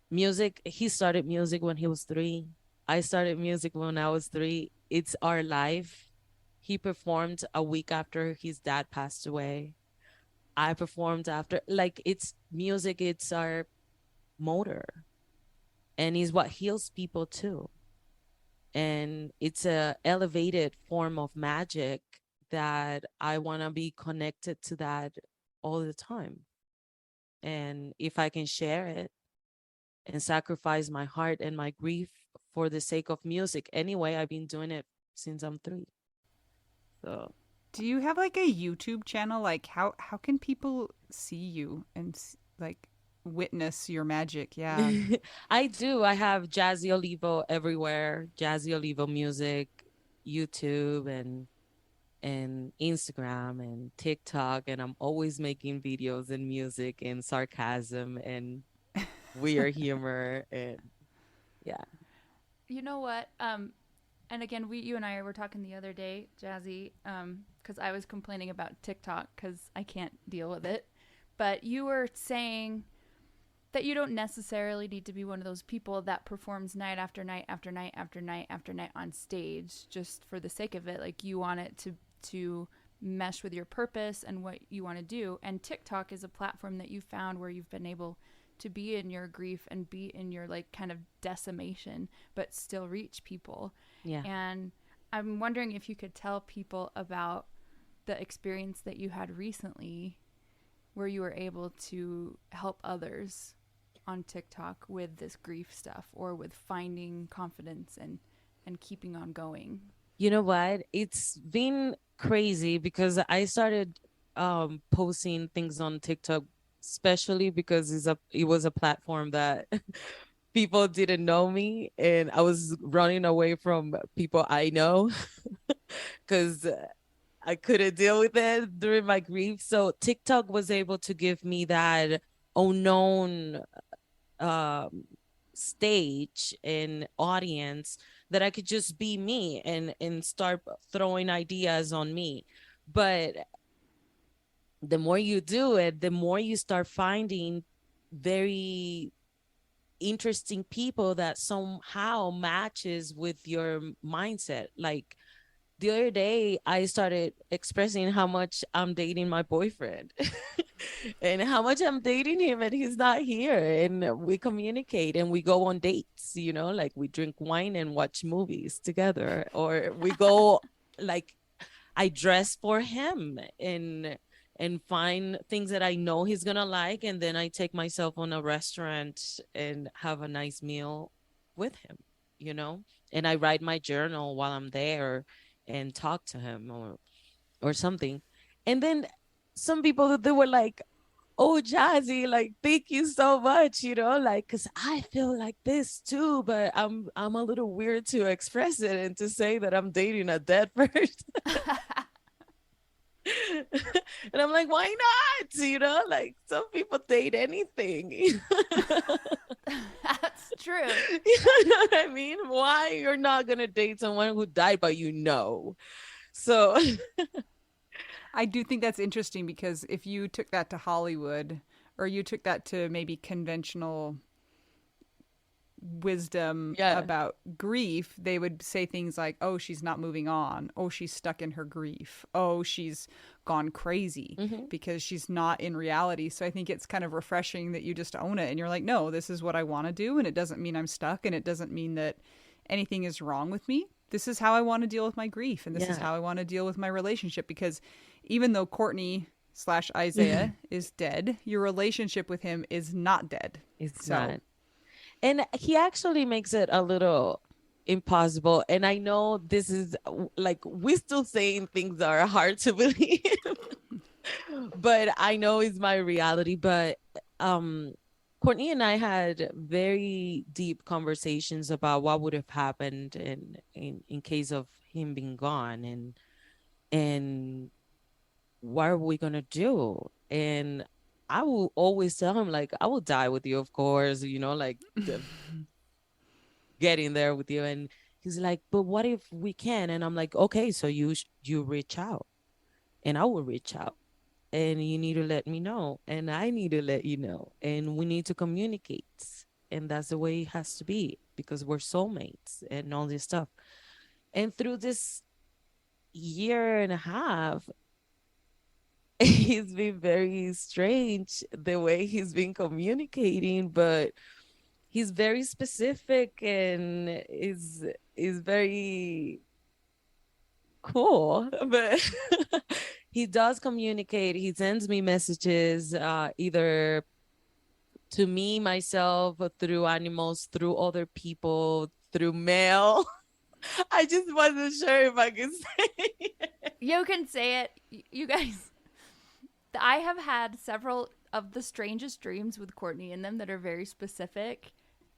Speaker 3: music. He started music when he was 3. I started music when I was 3. It's our life. He performed a week after his dad passed away. I performed after. Like, it's music, it's our motor. And is what heals people too. And it's a elevated form of magic that I want to be connected to that all the time. And if I can share it and sacrifice my heart and my grief for the sake of music anyway, I've been doing it since I'm 3. So
Speaker 5: Do you have like a YouTube channel? Like how can people see you and like witness your magic? Yeah.
Speaker 3: I do. I have Jazzy Olivo everywhere. Jazzy Olivo music, YouTube and Instagram and TikTok, and I'm always making videos and music and sarcasm and weird humor and yeah.
Speaker 4: You know what? And again, you and I were talking the other day, Jazzy, because I was complaining about TikTok because I can't deal with it. But you were saying that you don't necessarily need to be one of those people that performs night after night after night after night after night on stage just for the sake of it. Like, you want it to mesh with your purpose and what you want to do. And TikTok is a platform that you found where you've been able to be in your grief and be in your like kind of decimation, but still reach people.
Speaker 3: Yeah.
Speaker 4: And I'm wondering if you could tell people about the experience that you had recently where you were able to help others on TikTok with this grief stuff or with finding confidence and and keeping on going?
Speaker 3: You know what? It's been crazy because I started posting things on TikTok, especially because it was a platform that people didn't know me, and I was running away from people I know because I couldn't deal with it during my grief. So TikTok was able to give me that unknown um stage and audience that I could just be me and start throwing ideas on me. But the more you do it, the more you start finding very interesting people that somehow matches with your mindset. Like the other day, I started expressing how much I'm dating my boyfriend and how much I'm dating him, and he's not here. And we communicate and we go on dates, like we drink wine and watch movies together, or we go, like, I dress for him and find things that I know he's gonna like, and then I take myself on a restaurant and have a nice meal with him, and I write my journal while I'm there and talk to him or something. And then some people, they were like, "Oh, Jazzy, like, thank you so much," like, because I feel like this too, but I'm a little weird to express it and to say that I'm dating a dead person. And I'm like, why not? Like, some people date anything.
Speaker 4: That's true.
Speaker 3: You know what I mean? Why you're not gonna date someone who died, but so
Speaker 5: I do think that's interesting because if you took that to Hollywood or you took that to maybe conventional wisdom
Speaker 3: Yeah.
Speaker 5: about grief, they would say things like, oh, she's not moving on. Oh, she's stuck in her grief. Oh, she's gone crazy because she's not in reality. So I think it's kind of refreshing that you just own it and you're like, no, this is what I want to do. And it doesn't mean I'm stuck, and it doesn't mean that anything is wrong with me. This is how I want to deal with my grief. And this is how I want to deal with my relationship. Because even though Courtney / Isaiah is dead, your relationship with him is not dead.
Speaker 3: It's not. And he actually makes it a little impossible. And I know this is like, we're still saying things that are hard to believe, but I know it's my reality. But Courtney and I had very deep conversations about what would have happened in case of him being gone, and what are we gonna do? And I will always tell him, like, I will die with you, of course, like getting there with you. And he's like, but what if we can? And I'm like, okay, so you reach out and I will reach out, and you need to let me know and I need to let you know, and we need to communicate. And that's the way it has to be, because we're soulmates and all this stuff. And through this year and a half, he's been very strange the way he's been communicating, but he's very specific and is very cool. But he does communicate. He sends me messages, either to me, myself, through animals, through other people, through mail. I just wasn't sure if I could say it.
Speaker 4: You can say it. You guys, I have had several of the strangest dreams with Courtney in them that are very specific,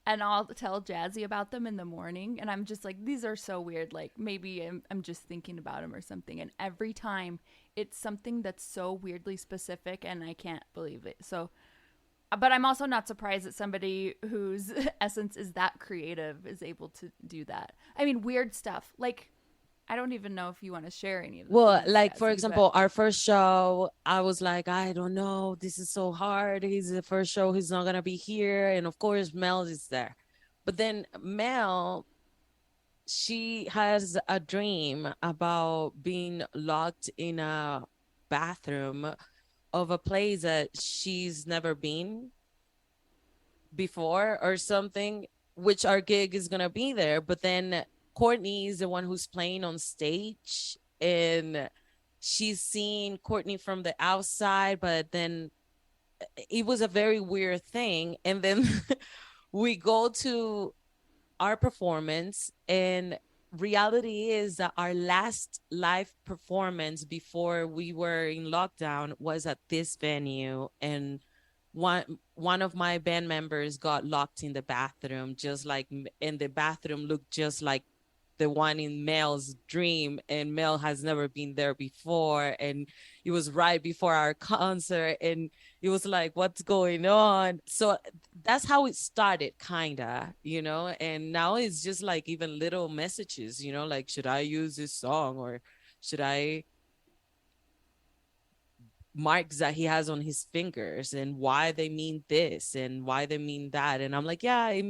Speaker 4: and I'll tell Jazzy about them in the morning, and I'm just like, these are so weird, like maybe I'm just thinking about him or something, and every time it's something that's so weirdly specific and I can't believe it. So, but I'm also not surprised that somebody whose essence is that creative is able to do that. I mean, weird stuff, like, I don't even know if you want to share any of them.
Speaker 3: Well, like, for example, our first show, I was like, I don't know, this is so hard. He's the first show, he's not gonna be here. And of course, Mel is there. But then Mel, she has a dream about being locked in a bathroom of a place that she's never been before or something, which our gig is gonna be there. But then Courtney is the one who's playing on stage, and she's seeing Courtney from the outside, but then it was a very weird thing. And then we go to our performance, and reality is that our last live performance before we were in lockdown was at this venue, and one of my band members got locked in the bathroom, just like, and the bathroom looked just like the one in Mel's dream, and Mel has never been there before, and it was right before our concert, and it was like, what's going on? So that's how it started, kinda, and now it's just like even little messages, like, should I use this song, or should I marks that he has on his fingers, and why they mean this and why they mean that, and I'm like, yeah,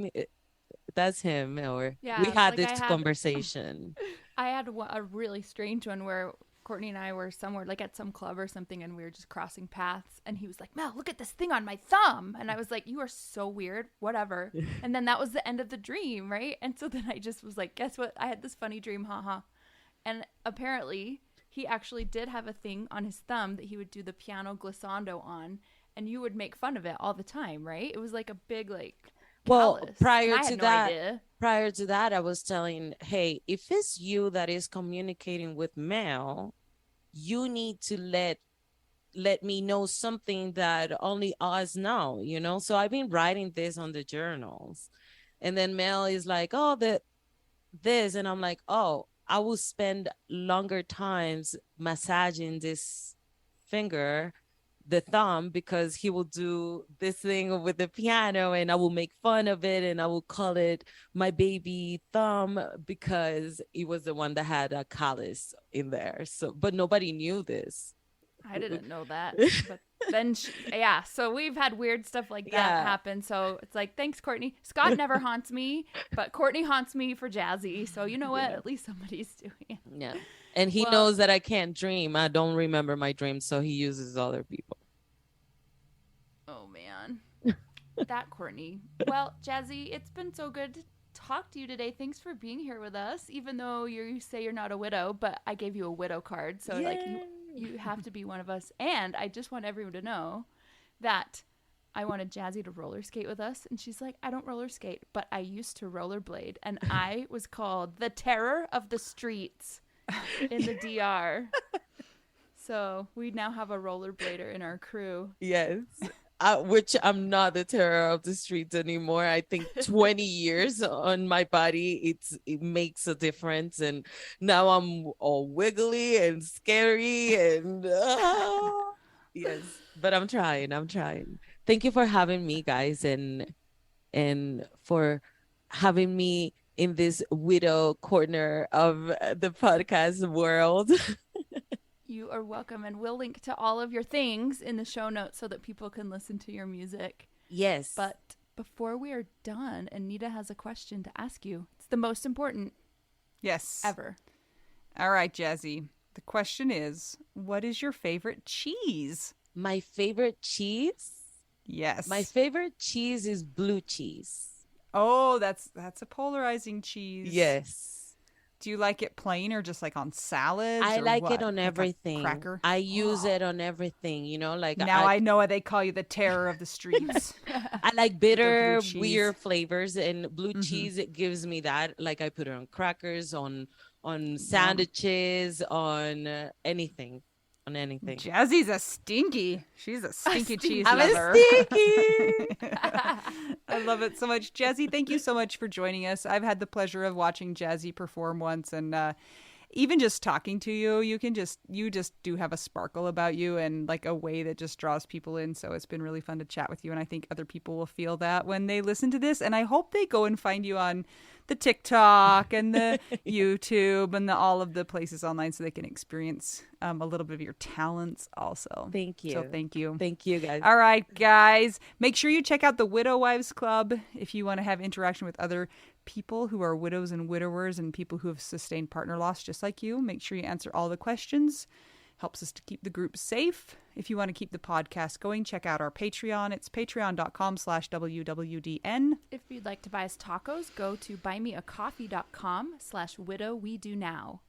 Speaker 3: that's him. Or
Speaker 4: Yeah,
Speaker 3: we had
Speaker 4: like
Speaker 3: this conversation.
Speaker 4: I had a really strange one where Courtney and I were somewhere, like at some club or something, and we were just crossing paths, and he was like, Mel, look at this thing on my thumb, and I was like, you are so weird, whatever. And then that was the end of the dream, right? And so then I just was like, guess what, I had this funny dream, haha. And apparently he actually did have a thing on his thumb that he would do the piano glissando on, and you would make fun of it all the time, right? It was like a big, like,
Speaker 3: well,
Speaker 4: callus.
Speaker 3: prior
Speaker 4: And I
Speaker 3: to
Speaker 4: had no
Speaker 3: that
Speaker 4: idea.
Speaker 3: prior to that, I was telling, hey, if it's you that is communicating with Mel, you need to let me know something that only us know, so I've been writing this on the journals, and then Mel is like, oh, this, and I'm like, oh, I will spend longer times massaging this finger, the thumb, because he will do this thing with the piano, and I will make fun of it, and I will call it my baby thumb, because it was the one that had a callus in there. So, but nobody knew this.
Speaker 4: I didn't know that. But then, so we've had weird stuff like that happen. So it's like, thanks, Courtney. Scott never haunts me, but Courtney haunts me for Jazzy. So you know what? At least somebody's doing it.
Speaker 3: Yeah. And he knows that I can't dream. I don't remember my dreams, so he uses other people.
Speaker 4: Oh, man. That Courtney. Well, Jazzy, it's been so good to talk to you today. Thanks for being here with us, even though you say you're not a widow, but I gave you a widow card. So, like, you have to be one of us. And I just want everyone to know that I wanted Jazzy to roller skate with us. And she's like, I don't roller skate, but I used to rollerblade. And I was called the terror of the streets in the DR. So we now have a rollerblader in our crew.
Speaker 3: Yes. Which I'm not the terror of the streets anymore. I think 20 years on my body, it makes a difference. And now I'm all wiggly and scary and yes, but I'm trying. Thank you for having me, guys, and for having me in this widow corner of the podcast world.
Speaker 4: You are welcome, and we'll link to all of your things in the show notes so that people can listen to your music.
Speaker 3: Yes.
Speaker 4: But before we are done, Anita has a question to ask you. It's the most important ever.
Speaker 5: All right, Jazzy. The question is, what is your favorite cheese?
Speaker 3: My favorite cheese?
Speaker 5: Yes.
Speaker 3: My favorite cheese is blue cheese.
Speaker 5: Oh, that's a polarizing cheese.
Speaker 3: Yes.
Speaker 5: Do you like it plain or just like on salads?
Speaker 3: I like
Speaker 5: what?
Speaker 3: it on
Speaker 5: like
Speaker 3: everything.
Speaker 5: Cracker.
Speaker 3: I use it on everything, like
Speaker 5: now I know why they call you the terror of the streets.
Speaker 3: I like bitter, weird flavors, and blue cheese, it gives me that. Like I put it on crackers, on sandwiches, on anything. On anything.
Speaker 5: Jazzy's a stinky. She's a stinky cheese
Speaker 3: I'm
Speaker 5: lover.
Speaker 3: a stinky.
Speaker 5: I love it so much. Jazzy, thank you so much for joining us. I've had the pleasure of watching Jazzy perform once, and even just talking to you, you just do have a sparkle about you and like a way that just draws people in. So it's been really fun to chat with you, and I think other people will feel that when they listen to this. And I hope they go and find you on the TikTok and the YouTube and all of the places online so they can experience a little bit of your talents also.
Speaker 3: Thank you.
Speaker 5: So thank you.
Speaker 3: Thank you, guys.
Speaker 5: All right, guys. Make sure you check out the Widow Wives Club if you want to have interaction with other people who are widows and widowers and people who have sustained partner loss just like you. Make sure you answer all the questions. Helps us to keep the group safe. If you want to keep the podcast going, check out our Patreon. It's patreon.com/WWDN.
Speaker 4: If you'd like to buy us tacos, go to buymeacoffee.com/widowwedonoww.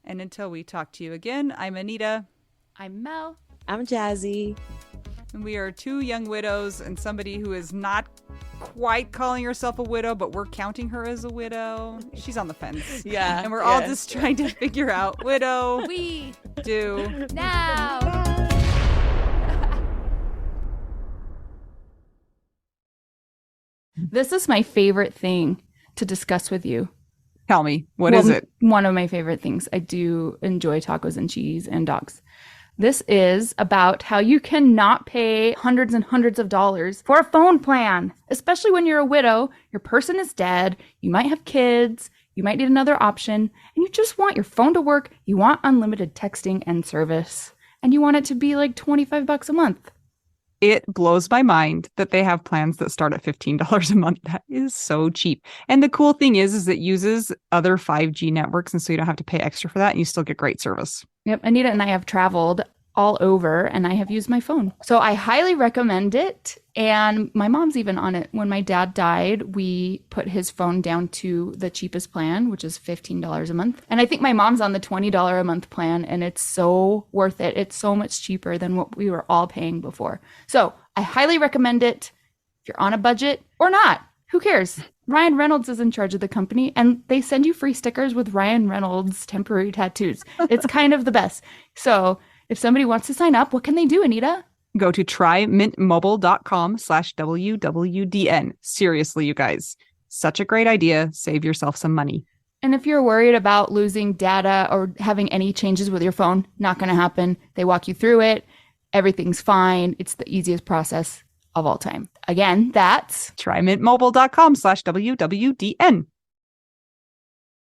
Speaker 5: And until we talk to you again, I'm Anita.
Speaker 4: I'm Mel.
Speaker 3: I'm Jazzy.
Speaker 5: And we are two young widows and somebody who is not quite calling herself a widow, but we're counting her as a widow. She's on the fence.
Speaker 3: Yeah.
Speaker 5: And we're all just trying to figure out widow.
Speaker 4: We
Speaker 5: do.
Speaker 4: now.
Speaker 1: This is my favorite thing to discuss with you.
Speaker 2: Tell me, what is it?
Speaker 1: One of my favorite things. I do enjoy tacos and cheese and dogs. This is about how you cannot pay hundreds and hundreds of dollars for a phone plan, especially when you're a widow, your person is dead, you might have kids, you might need another option, and you just want your phone to work, you want unlimited texting and service, and you want it to be like $25 a month.
Speaker 2: It blows my mind that they have plans that start at $15 a month. That is so cheap. And the cool thing is it uses other 5G networks, and so you don't have to pay extra for that, and you still get great service.
Speaker 1: Yep, Anita and I have traveled all over, and I have used my phone. So I highly recommend it. And my mom's even on it. When my dad died, we put his phone down to the cheapest plan, which is $15 a month. And I think my mom's on the $20 a month plan, and it's so worth it. It's so much cheaper than what we were all paying before. So I highly recommend it if you're on a budget or not. Who cares? Ryan Reynolds is in charge of the company, and they send you free stickers with Ryan Reynolds temporary tattoos. It's kind of the best. So if somebody wants to sign up, what can they do, Anita?
Speaker 2: Go to trymintmobile.com/WWDN. Seriously, you guys. Such a great idea. Save yourself some money.
Speaker 1: And if you're worried about losing data or having any changes with your phone, not going to happen. They walk you through it. Everything's fine. It's the easiest process of all time. Again, that's
Speaker 2: trymintmobile.com/WWDN.